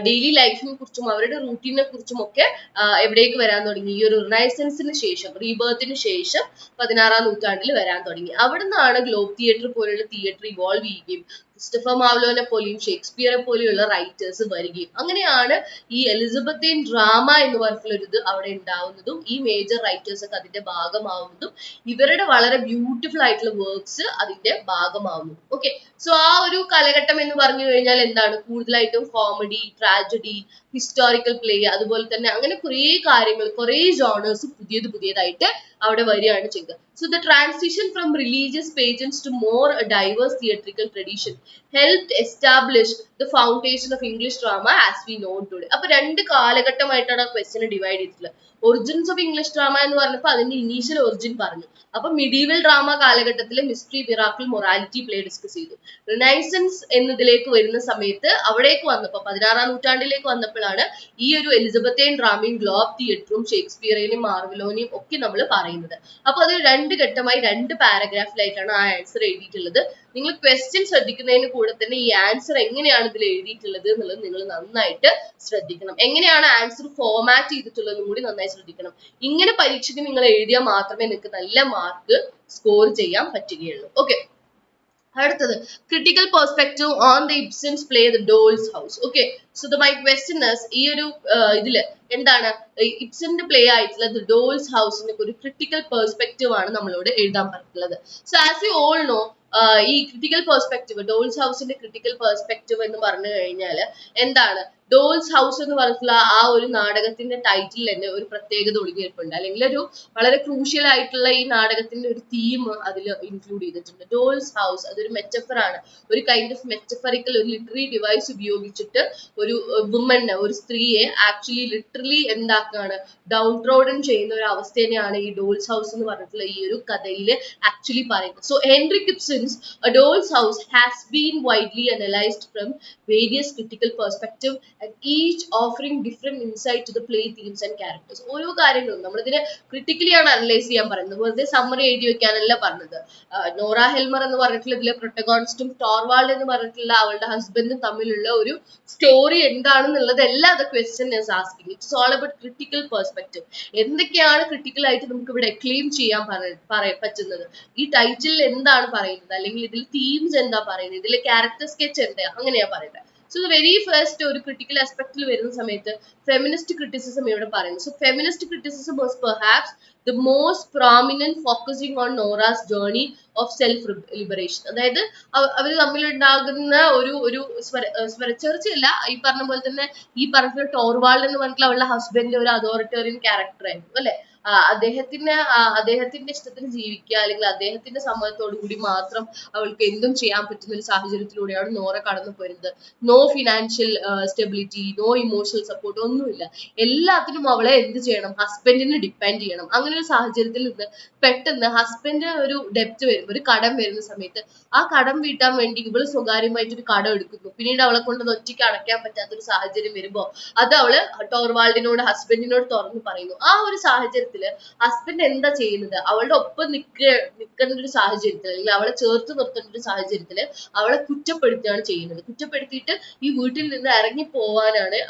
ഡെയിലി ലൈഫിനെ കുറിച്ചും അവരുടെ റൂട്ടീനെ കുറിച്ചും ഒക്കെ എവിടേക്ക് വരാൻ തുടങ്ങി? ഈ ഒരു റിനൈസൻസിന് ശേഷം, റീബേർത്തിന് ശേഷം 16-ാം നൂറ്റാണ്ടിൽ വരാൻ തുടങ്ങി. അവിടുന്നാണ് ഗ്ലോബ് തിയേറ്റർ പോലുള്ള തിയേറ്റർ ഇവോൾവ് ചെയ്യുകയും ക്രിസ്റ്റഫർ മാർലോനെ പോലെയും ഷേക്സ്പിയറെ പോലെയുള്ള റൈറ്റേഴ്സ് വരികയും അങ്ങനെയാണ് ഈ എലിസബത്തേൻ ഡ്രാമ എന്ന് പറഞ്ഞിട്ടുള്ള ഒരു ഇത് അവിടെ ഉണ്ടാവുന്നതും ഈ മേജർ റൈറ്റേഴ്സ് ഒക്കെ അതിന്റെ ഭാഗമാവുന്നതും ഇവരുടെ വളരെ ബ്യൂട്ടിഫുൾ ആയിട്ടുള്ള വർക്ക്സ് അതിന്റെ ഭാഗമാവുന്നു. ഓക്കെ, സോ ആ ഒരു കാലഘട്ടം എന്ന് പറഞ്ഞു കഴിഞ്ഞാൽ എന്താണ്? കൂടുതലായിട്ടും കോമഡി, ട്രാജഡി, ഹിസ്റ്റോറിക്കൽ പ്ലേ, അതുപോലെ തന്നെ അങ്ങനെ കുറേ കാര്യങ്ങൾ, കുറേ ജോണേഴ്സ് പുതിയതായിട്ട് അവിടെ വരികയാണ് ചെയ്തത്. So the transition from religious pageants to more a diverse theatrical tradition helped establish the foundation of English drama as we know today. അപ്പൊ രണ്ട് കാലഘട്ടമായിട്ടാണ് ക്വസ്റ്റ്യൻ ഡിവൈഡ് ചെയ്തിട്ടുള്ളത്. ഒറിജിൻസ് ഓഫ് ഇംഗ്ലീഷ് ഡ്രാമ എന്ന് പറഞ്ഞപ്പോൾ അതിന്റെ ഇനീഷ്യൽ ഒറിജിൻ പറഞ്ഞു. അപ്പൊ മിഡീവൽ ഡ്രാമ കാലഘട്ടത്തിലെ mystery, miracle, morality play discuss ചെയ്തു. റിനൈസൻസ് എന്നതിലേക്ക് വരുന്ന സമയത്ത് അവിടേക്ക് വന്നപ്പോൾ 16-ാം നൂറ്റാണ്ടിലേക്ക് വന്നപ്പോഴാണ് ഈ ഒരു എലിസബത്തേൻ ഡ്രാമയും ഗ്ലോബ് തിയേറ്ററും ഷേക്സ്പിയറിനെയും മാർവലോനെയും ഒക്കെ നമ്മൾ പറയുന്നത്. അപ്പൊ അത് രണ്ട് ഘട്ടമായി 2 പാരഗ്രാഫിലായിട്ടാണ് ആ ആൻസർ എഴുതിയിട്ടുള്ളത്. നിങ്ങൾ ക്വസ്റ്റ്യൻ ശ്രദ്ധിക്കുന്നതിന് കൂടെ തന്നെ ഈ ആൻസർ എങ്ങനെയാണ് ഇതിൽ എഴുതിയിട്ടുള്ളത് എന്നുള്ളത് നിങ്ങൾ നന്നായിട്ട് ശ്രദ്ധിക്കണം. എങ്ങനെയാണ് ആൻസർ ഫോർമാറ്റ് ചെയ്തിട്ടുള്ളതും കൂടി നന്നായി ശ്രദ്ധിക്കണം. ഇങ്ങനെ പരീക്ഷയ്ക്ക് നിങ്ങൾ എഴുതിയാൽ മാത്രമേ നിങ്ങൾക്ക് നല്ല മാർക്ക് സ്കോർ ചെയ്യാൻ പറ്റുകയുള്ളൂ. ഓക്കെ, അടുത്തത് critical perspective on the Ibsen's play the doll's house. Okay, so my question is ഈ ഒരു ഇതില് എന്താണ് ഇബ്സന്റെ പ്ലേ ആയിട്ടുള്ള ദ ഡോൾസ് ഹൗസിന്റെ ഒരു ക്രിട്ടിക്കൽ പെർസ്പെക്റ്റീവ് ആണ് നമ്മളോട് എഴുതാൻ പറഞ്ഞിട്ടുള്ളത്. So as you all know, ഈ ക്രിട്ടിക്കൽ പെർസ്പെക്റ്റീവ്, ഡോൾസ് ഹൗസിന്റെ ക്രിട്ടിക്കൽ പെർസ്പെക്റ്റീവ് എന്ന് പറഞ്ഞു കഴിഞ്ഞാൽ എന്താണ്? ഡോൾസ് ഹൗസ് എന്ന് പറഞ്ഞിട്ടുള്ള ആ ഒരു നാടകത്തിന്റെ ടൈറ്റിൽ തന്നെ ഒരു പ്രത്യേകത ഒളിഞ്ഞിരിപ്പുണ്ട്, അല്ലെങ്കിൽ ഒരു വളരെ ക്രൂഷ്യൽ ആയിട്ടുള്ള ഈ നാടകത്തിന്റെ ഒരു തീം അതിൽ ഇൻക്ലൂഡ് ചെയ്തിട്ടുണ്ട്. ഡോൾസ് ഹൗസ് അതൊരു മെറ്റഫർ ആണ്, ഒരു കൈൻഡ് ഓഫ് മെറ്റഫറിക്കൽ ഒരു ലിറ്റററി ഡിവൈസ് ഉപയോഗിച്ചിട്ട് ഒരു വുമനെ, ഒരു സ്ത്രീയെ ആക്ച്വലി ലിറ്ററലി എന്താക്കാണ്, ഡൗൺ ട്രോഡൻ ചെയ്യുന്ന ഒരു അവസ്ഥേനെയാണ് ഈ ഡോൾസ് ഹൗസ് എന്ന് പറഞ്ഞിട്ടുള്ള ഈ ഒരു കഥയിൽ ആക്ച്വലി പറയുന്നത്. So Henry ഗിബ്സൺസ് A Doll's House has been widely analyzed from various critical perspectives and each offering different insight to the play themes and characters. ഓരോ കാര്യങ്ങളും നമ്മളിതിനെ ക്രിട്ടിക്കലി ആണ് അനലൈസ് ചെയ്യാൻ പറയുന്നത്, വെറുതെ സമ്മറി എഴുതി വെക്കാനല്ല പറഞ്ഞത്. നോറ ഹെൽമർ എന്ന് പറഞ്ഞിട്ടുള്ള ഇതിലെ പ്രൊട്ടഗോണിസ്റ്റും ടോർവാൾഡ് എന്ന് പറഞ്ഞിട്ടുള്ള അവളുടെ ഹസ്ബൻഡും തമ്മിലുള്ള ഒരു സ്റ്റോറി എന്താണെന്നുള്ളത് എല്ലാം the question is asking. It's all about critical perspective. എന്തൊക്കെയാണ് ക്രിട്ടിക്കൽ ആയിട്ട് നമുക്ക് ഇവിടെ എക്ലെയിം ചെയ്യാൻ പറ്റുന്നത്, ഈ ടൈറ്റിൽ എന്താണ് പറയുന്നത്, അല്ലെങ്കിൽ ഇതിൽ തീംസ് എന്താ പറയുന്നത്, ഇതിലെ ക്യാരക്ടർ സ്കെച്ച് എന്താ, അങ്ങനെയാ പറയുന്നത്. സോ വെരി ഫസ്റ്റ് ഒരു ക്രിട്ടിക്കൽ ആസ്പെക്റ്റിൽ വരുന്ന സമയത്ത് ഫെമിനിസ്റ്റ് ക്രിറ്റിസിസം ഇവിടെ പറയുന്നു. So feminist criticism was perhaps the most prominent focusing on Nora's journey of self liberation. അതായത് അവർ തമ്മിലുണ്ടാകുന്ന ഒരു സ്വരച്ചേർച്ചയല്ല, ഈ പറഞ്ഞ പോലെ തന്നെ ഈ പറഞ്ഞ ടോർവാൾഡ് എന്ന് പറഞ്ഞിട്ടുള്ള അവളുടെ ഹസ്ബൻഡ് ഒരു അതോറിറ്റേറിയൻ ക്യാരക്ടർ ആയിരുന്നു അല്ലെ. അദ്ദേഹത്തിന്റെ ഇഷ്ടത്തിന് ജീവിക്കുക, അല്ലെങ്കിൽ അദ്ദേഹത്തിന്റെ സമ്മതത്തോടു കൂടി മാത്രം അവൾക്ക് എന്തും ചെയ്യാൻ പറ്റുന്ന ഒരു സാഹചര്യത്തിലൂടെയാണ് നോറ കടന്നു പോരുന്നത്. No financial stability, no emotional support, ഒന്നുമില്ല. എല്ലാത്തിനും അവളെ എന്ത് ചെയ്യണം, ഹസ്ബൻഡിനെ ഡിപ്പെൻഡ് ചെയ്യണം. അങ്ങനെ ഒരു സാഹചര്യത്തിൽ നിന്ന് പെട്ടെന്ന് ഹസ്ബൻഡ് ഒരു ഡെപ്റ്റ് വരുമ്പോൾ, ഒരു കടം വരുന്ന സമയത്ത് ആ കടം വീട്ടാൻ വേണ്ടി ഇവള് സ്വകാര്യമായിട്ട് ഒരു കടം എടുക്കുന്നു. പിന്നീട് അവളെ കൊണ്ട് ഒറ്റയ്ക്ക് അടയ്ക്കാൻ പറ്റാത്ത ഒരു സാഹചര്യം വരുമ്പോൾ അത് അവള് ടോർവാൾഡിനോട്, ഹസ്ബൻഡിനോട് തുറന്നു പറയുന്നു. ആ ഒരു സാഹചര്യത്തിൽ ഹസ്ബൻഡ് എന്താ ചെയ്യുന്നത്, അവളുടെ ഒപ്പം നിൽക്കേണ്ട ഒരു സാഹചര്യത്തിൽ, അല്ലെങ്കിൽ അവളെ ചേർത്ത് നിർത്തേണ്ട ഒരു സാഹചര്യത്തിൽ അവളെ കുറ്റപ്പെടുത്തുകയാണ് ചെയ്യുന്നത്. കുറ്റപ്പെടുത്തിയിട്ട് ഈ വീട്ടിൽ നിന്ന് ഇറങ്ങി പോവാനാണ്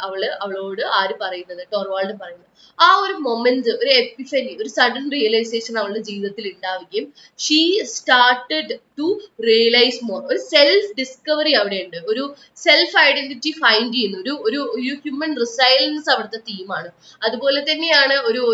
അവളോട് ആര് പറയുന്നത്, ടോർവാൾഡ് പറയുന്നത്. ആ ഒരു മൊമെന്റ്, ഒരു എപ്പിഫനി, ഒരു സഡൻ റിയലൈസേഷൻ അവളുടെ ജീവിതത്തിൽ ഉണ്ടാവുകയും she started to realise more. ഒരു സെൽഫ് ഡിസ്കവറി അവിടെയുണ്ട്, ഒരു സെൽഫ് ഐഡന്റിറ്റി ഫൈൻഡ് ചെയ്യുന്ന ഒരു ഹ്യൂമൻ റിസൈലൻസ് അവിടുത്തെ തീമാണ്. അതുപോലെ തന്നെയാണ് ഒരു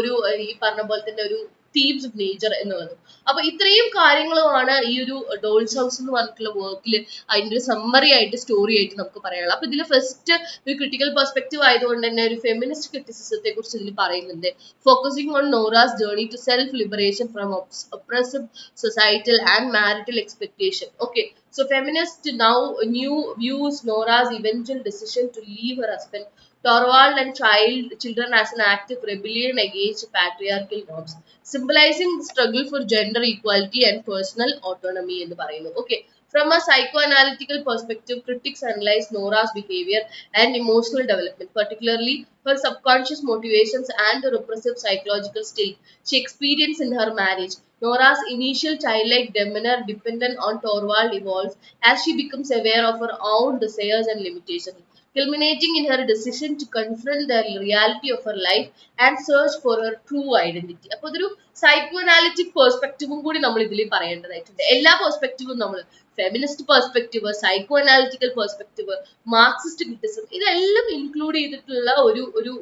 ഈ പറഞ്ഞ പോലെ തന്നെ ഒരു തീംസ് ഓഫ് നേച്ചർ എന്നുള്ളത്. അപ്പൊ ഇത്രയും കാര്യങ്ങളുമാണ് ഈ ഒരു ഡോൾസ് ഹൗസ് എന്ന് പറഞ്ഞിട്ടുള്ള വർക്കിൽ അതിന്റെ ഒരു സമ്മറി ആയിട്ട്, സ്റ്റോറി ആയിട്ട് നമുക്ക് പറയാനുള്ളത്. അപ്പൊ ഇതിൽ ഫസ്റ്റ് ഒരു ക്രിട്ടിക്കൽ പെർസ്പെക്റ്റീവ് ആയതുകൊണ്ട് തന്നെ ഒരു ഫെമിനിസ്റ്റ് ക്രിറ്റിസിസത്തെ കുറിച്ച് ഇതിൽ പറയുന്നുണ്ട്. Focusing on Nora's journey to self liberation from oppressive societal and marital expectation. Okay, so feminist now new views Nora's eventual decision to leave her husband Torvald and children as an active rebellion against patriarchal norms, symbolizing the struggle for gender equality and personal autonomy എന്ന് പറയുന്നു. Okay. From a psychoanalytical perspective, critics analyze Nora's behavior and emotional development, particularly her subconscious motivations and the repressive psychological state she experienced in her marriage. Nora's initial childlike demeanor, dependent on Torvald, evolves as she becomes aware of her own desires and limitations, culminating in her decision to confront the reality of her life and search for her true identity. അപ്പോൾ ഇതൊരു സൈക്കോ അനാലിറ്റിക് പെർസ്പെക്റ്റീവും കൂടി നമ്മൾ ഇതിൽ പറയേണ്ടതായിട്ടുണ്ട്. എല്ലാ പെർസ്പെക്റ്റീവും നമ്മൾ feminist perspective, psycho analytical perspective, Marxist criticism, ഇതെല്ലാം ഇൻക്ലൂഡ് ചെയ്തിട്ടുള്ള ഒരു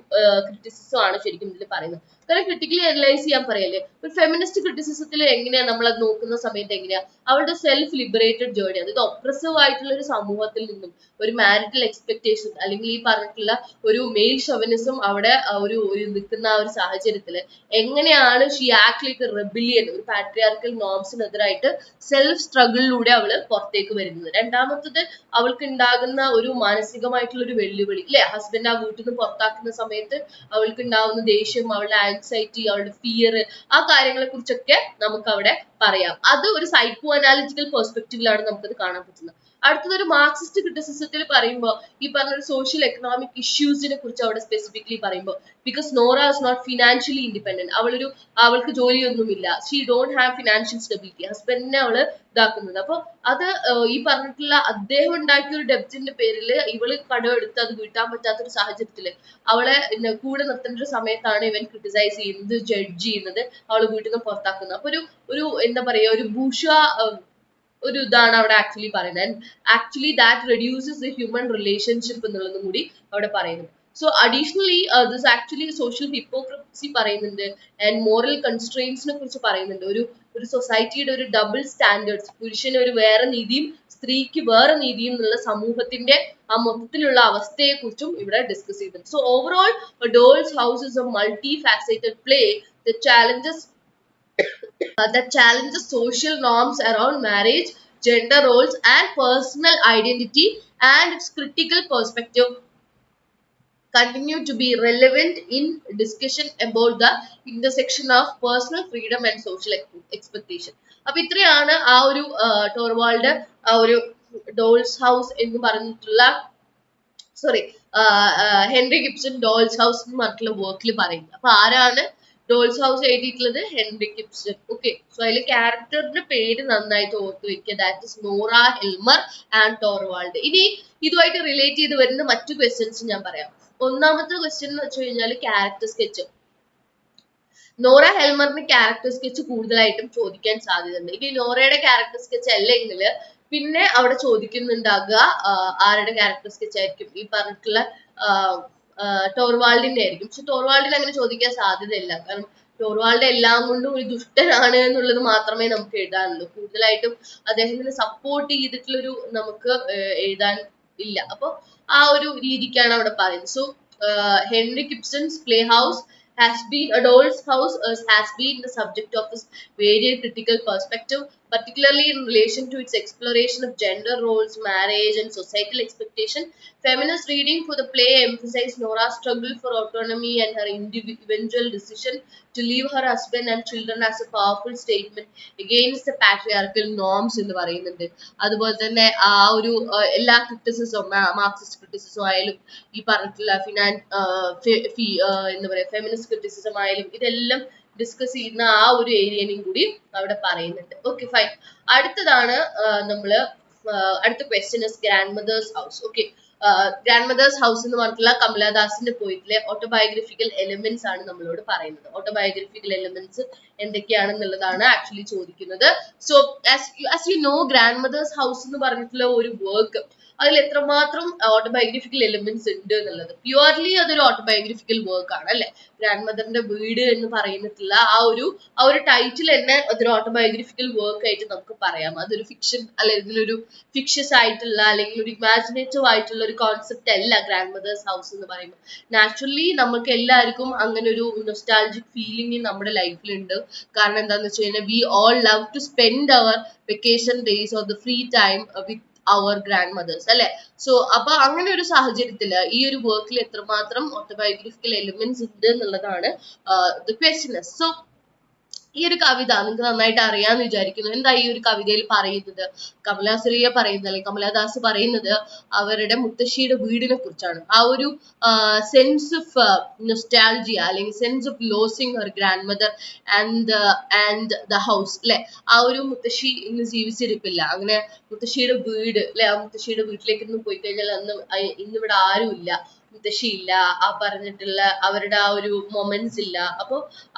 ക്രിറ്റിസിസം ആണ് ശരിക്കും ഇതിൽ പറയുന്നത്. കാരണം ക്രിട്ടിക്കലി അനലൈസ് ചെയ്യാൻ പറയല്ലേ, ഒരു ഫെമിനിസ്റ്റ് ക്രിറ്റിസിസത്തിൽ എങ്ങനെയാ നമ്മൾ അത് നോക്കുന്ന സമയത്ത് എങ്ങനെയാ അവളുടെ സെൽഫ് ലിബറേറ്റഡ് ജേർണി, അതായത് ഒപ്രസീവ് ആയിട്ടുള്ള ഒരു സമൂഹത്തിൽ നിന്നും ഒരു മാരിറ്റൽ എക്സ്പെക്ടേഷൻ അല്ലെങ്കിൽ ഈ പറഞ്ഞിട്ടുള്ള ഒരു മെയിൽ ഷോവിനിസം അവിടെ ഒരു നിൽക്കുന്ന ആ ഒരു സാഹചര്യത്തിൽ എങ്ങനെയാണ് ഷീ ആക്ട് ലൈക്ക് റെബിലിയൻ, ഒരു പാട്രിയാർക്കൽ നോംസിനെതിരായിട്ട് സെൽഫ് സ്ട്രഗിളിലൂടെ അവള് പുറത്തേക്ക് വരുന്നത്. രണ്ടാമത്തത് അവൾക്ക് ഉണ്ടാകുന്ന ഒരു മാനസികമായിട്ടുള്ള ഒരു വെല്ലുവിളി അല്ലെ, ഹസ്ബൻഡ് ആ വീട്ടിൽ നിന്ന് പുറത്താക്കുന്ന സമയത്ത് അവൾക്ക് ഉണ്ടാകുന്ന ദേഷ്യം, അവളുടെ ആൻസൈറ്റി, അവളുടെ ഫിയർ, ആ കാര്യങ്ങളെ കുറിച്ചൊക്കെ നമുക്ക് അവിടെ പറയാം. അത് ഒരു സൈക്കോ അനാലിറ്റിക്കൽ പെർസ്പെക്റ്റീവിലാണ് നമുക്കത് കാണാൻ പറ്റുന്നത്. അടുത്തത് ഒരു മാർക്സിസ്റ്റ് ക്രിറ്റിസിസത്തിൽ പറയുമ്പോൾ ഈ പറഞ്ഞ ഒരു സോഷ്യൽ എക്കണോമിക് ഇഷ്യൂസിനെ കുറിച്ച് അവിടെ സ്പെസിഫിക്കലി പറയുമ്പോൾ, because Nora is not financially independent, അവൾക്ക് ജോലിയൊന്നുമില്ല, she don't have financial stability, ഹസ്ബൻഡിനെ അവള് ഇതാക്കുന്നത്. അപ്പൊ അത് ഈ പറഞ്ഞിട്ടുള്ള അദ്ദേഹം ഉണ്ടാക്കിയ ഒരു ഡെപ്റ്റിന്റെ പേരിൽ ഇവള് കടമെടുത്ത് അത് വീട്ടാൻ പറ്റാത്തൊരു സാഹചര്യത്തില് അവളെ കൂടെ നിർത്തേണ്ട ഒരു സമയത്താണ് ഇവൻ ക്രിട്ടിസൈസ് ചെയ്യുന്നത്, ജഡ്ജ് ചെയ്യുന്നത്, അവള് വീട്ടിൽ നിന്ന് പുറത്താക്കുന്നത്. അപ്പൊ ഒരു എന്താ പറയാ ഒരു ബൂഷ ഒരു ഇതാണ് അവിടെ ആക്ച്വലി പറയുന്നത്. And actually that reduces the human relationship എന്നുള്ളതും കൂടി അവിടെ പറയുന്നു. So additionally this actually social hypocrisy പറയുന്നുണ്ട് ആൻഡ് മോറൽ കൺസ്ട്രെയിൻസിനെ കുറിച്ച് പറയുന്നുണ്ട്. ഒരു സൊസൈറ്റിയുടെ ഒരു ഡബിൾ സ്റ്റാൻഡേർഡ്സ്, പുരുഷന് ഒരു വേറെ നീതിയും സ്ത്രീക്ക് വേറെ നീതിയും എന്നുള്ള സമൂഹത്തിന്റെ ആ മൊത്തത്തിലുള്ള അവസ്ഥയെ കുറിച്ചും ഇവിടെ ഡിസ്കസ് ചെയ്തിട്ടുണ്ട്. So overall dolls house is A multi faceted play that challenges social norms around marriage, gender roles, and personal identity, and its critical perspective continue to be relevant in discussion about the intersection of personal freedom and social expectation. അപ്പൊ ഇത്രയാണ് ആ ഒരു ടോർവാൾഡ് ആ ഒരു ഡോൾസ് ഹൗസ് എന്ന് പറഞ്ഞിട്ടുള്ള ഹെൻറി ഗിബ്സൺ ഡോൾസ് ഹൗസ് എന്ന് പറഞ്ഞിട്ടുള്ള വർക്കിൽ പറയുന്നത്. അപ്പൊ ആരാണ് ഡോൾസ് ഹൗസ് എഴുതിയിട്ടുള്ളത്? Henry Gibson. ഓക്കെ, സോ അതിൽ ക്യാരക്ടറിന്റെ പേര് നന്നായിട്ട് ഓർത്ത് വെക്കുക. That is Nora Helmer and Torvald. ഇനി ഇതുമായിട്ട് റിലേറ്റ് ചെയ്ത് വരുന്ന മറ്റു ക്വസ്റ്റ്യൻസ് ഞാൻ പറയാം. ഒന്നാമത്തെ ക്വസ്റ്റ്യൻ എന്ന് വെച്ച് കഴിഞ്ഞാൽ ക്യാരക്ടർ സ്കെച്ച്. നോറ ഹെൽമറിന് ക്യാരക്ടർ സ്കെച്ച് കൂടുതലായിട്ടും ചോദിക്കാൻ സാധ്യതയുണ്ട്. ഇനി നോറയുടെ ക്യാരക്ടർ സ്കെച്ച് അല്ലെങ്കിൽ പിന്നെ അവിടെ ചോദിക്കുന്നുണ്ടാകുക ആരുടെ ക്യാരക്ടർ സ്കെച്ച് ആയിരിക്കും? ഈ പറഞ്ഞിട്ടുള്ള ടോർവാൾഡിന്റെ ആയിരിക്കും. പക്ഷെ ടോർവാൾഡിന് അങ്ങനെ ചോദിക്കാൻ സാധ്യതയില്ല. കാരണം ടോർവാൾഡ് എല്ലാം കൊണ്ടും ഒരു ദുഷ്ടനാണ് എന്നുള്ളത് മാത്രമേ നമുക്ക് എഴുതാനുള്ളൂ. കൂടുതലായിട്ടും അദ്ദേഹത്തിന് സപ്പോർട്ട് ചെയ്തിട്ടുള്ളൊരു നമുക്ക് എഴുതാൻ ഇല്ല. അപ്പൊ ആ ഒരു രീതിക്കാണ് അവിടെ പറയുന്നത്. So Henry Gibson's play house has been a doll's house has been the subject of his very critical perspective, particularly in relation to its exploration of gender roles, marriage, and societal expectation. Feminist reading for the play emphasized Nora's struggle for autonomy and her individual decision to leave her husband and children as a powerful statement against the patriarchal norms എന്ന് പറയുന്നുണ്ട്. അതുപോലെ തന്നെ ആ ഒരു എല്ലാ ക്രിറ്റിസിസവും മാർക്സിസ്റ്റ് ക്രിറ്റിസിസം ആയാലും ഈ പറഞ്ഞിട്ടുള്ള എന്താ പറയാ ഫെമിനിസ്റ്റ് ക്രിറ്റിസിസം ആയാലും ഇതെല്ലാം ഡിസ്കസ് ചെയ്യുന്ന ആ ഒരു ഏരിയനും കൂടി അവിടെ പറയുന്നുണ്ട്. Okay fine. അടുത്തതാണ് നമ്മള് അടുത്ത question is grandmother's house. Okay, grandmother's house എന്ന് പറഞ്ഞിട്ടുള്ള കമലാദാസിന്റെ പോയിറ്റിലെ ഓട്ടോബയോഗ്രഫിക്കൽ എലിമെന്റ്സ് ആണ് നമ്മളോട് പറയുന്നത്. ഓട്ടോബയോഗ്രഫിക്കൽ എലിമെന്റ്സ് എന്തൊക്കെയാണെന്നുള്ളതാണ് ആക്ച്വലി ചോദിക്കുന്നത്. So as you know, grandmother's house എന്ന് പറഞ്ഞിട്ടുള്ള ഒരു വർക്ക് അതിൽ എത്രമാത്രം ഓട്ടോബയോഗ്രഫിക്കൽ എലിമെന്റ്സ് ഉണ്ട് എന്നുള്ളത്. പ്യുവർലി അതൊരു ഓട്ടോബയോഗ്രഫിക്കൽ വർക്ക് ആണ് അല്ലെ. ഗ്രാൻഡ് മദറിന്റെ വീട് എന്ന് പറയുന്നിട്ടുള്ള ആ ഒരു ടൈറ്റിൽ തന്നെ അതൊരു ഓട്ടോബയോഗ്രഫിക്കൽ വർക്ക് ആയിട്ട് നമുക്ക് പറയാം. അതൊരു ഫിക്ഷൻ അല്ലെങ്കിൽ ഒരു ഫിക്ഷസ് ആയിട്ടുള്ള അല്ലെങ്കിൽ ഒരു ഇമാജിനേറ്റീവ് ആയിട്ടുള്ള ഒരു കോൺസെപ്റ്റ് അല്ല ഗ്രാൻഡ് മദേഴ്സ് ഹൗസ് എന്ന് പറയുമ്പോൾ. നാച്ചുറലി നമുക്ക് എല്ലാവർക്കും അങ്ങനെ ഒരു നൊസ്റ്റാൾജിക് ഫീലിംഗ് നമ്മുടെ ലൈഫിലുണ്ട്. കാരണം എന്താണെന്ന് വെച്ച് കഴിഞ്ഞാൽ we all love to spend our vacation days or the free time with our grandmothers അല്ലെ. സോ അപ്പൊ അങ്ങനെ ഒരു സാഹചര്യത്തില് ഈ ഒരു വർക്കിൽ എത്രമാത്രം ഓട്ടോബയോഗ്രഫിക്കൽ എലിമെന്റ്സ് ഉണ്ട് എന്നുള്ളതാണ് the question. So ഈ ഒരു കവിത നിങ്ങൾക്ക് നന്നായിട്ട് അറിയാന്ന് വിചാരിക്കുന്നു. എന്താ ഈ ഒരു കവിതയിൽ പറയുന്നത്? കമലാസുരയ്യ പറയുന്നത് അല്ലെങ്കിൽ കമലാദാസ് പറയുന്നത് അവരുടെ മുത്തശ്ശിയുടെ വീടിനെ കുറിച്ചാണ്. ആ ഒരു സെൻസ് ഓഫ് നൊസ്റ്റാൾജിയ അല്ലെങ്കിൽ sense of losing Har grand mother and the house അല്ലെ. ആ ഒരു മുത്തശ്ശി ഇന്ന് ജീവിച്ചിരിപ്പില്ല. അങ്ങനെ മുത്തശ്ശിയുടെ വീട് അല്ലെ, ആ മുത്തശ്ശിയുടെ വീട്ടിലേക്ക് ഇന്ന് പോയി കഴിഞ്ഞാൽ ഇന്നിവിടെ ആരും ഇല്ല, മുത്തശ്ശി ഇല്ല, ആ പറഞ്ഞിട്ടുള്ള അവരുടെ ആ ഒരു മൊമെന്റ്സ് ഇല്ല. അപ്പൊ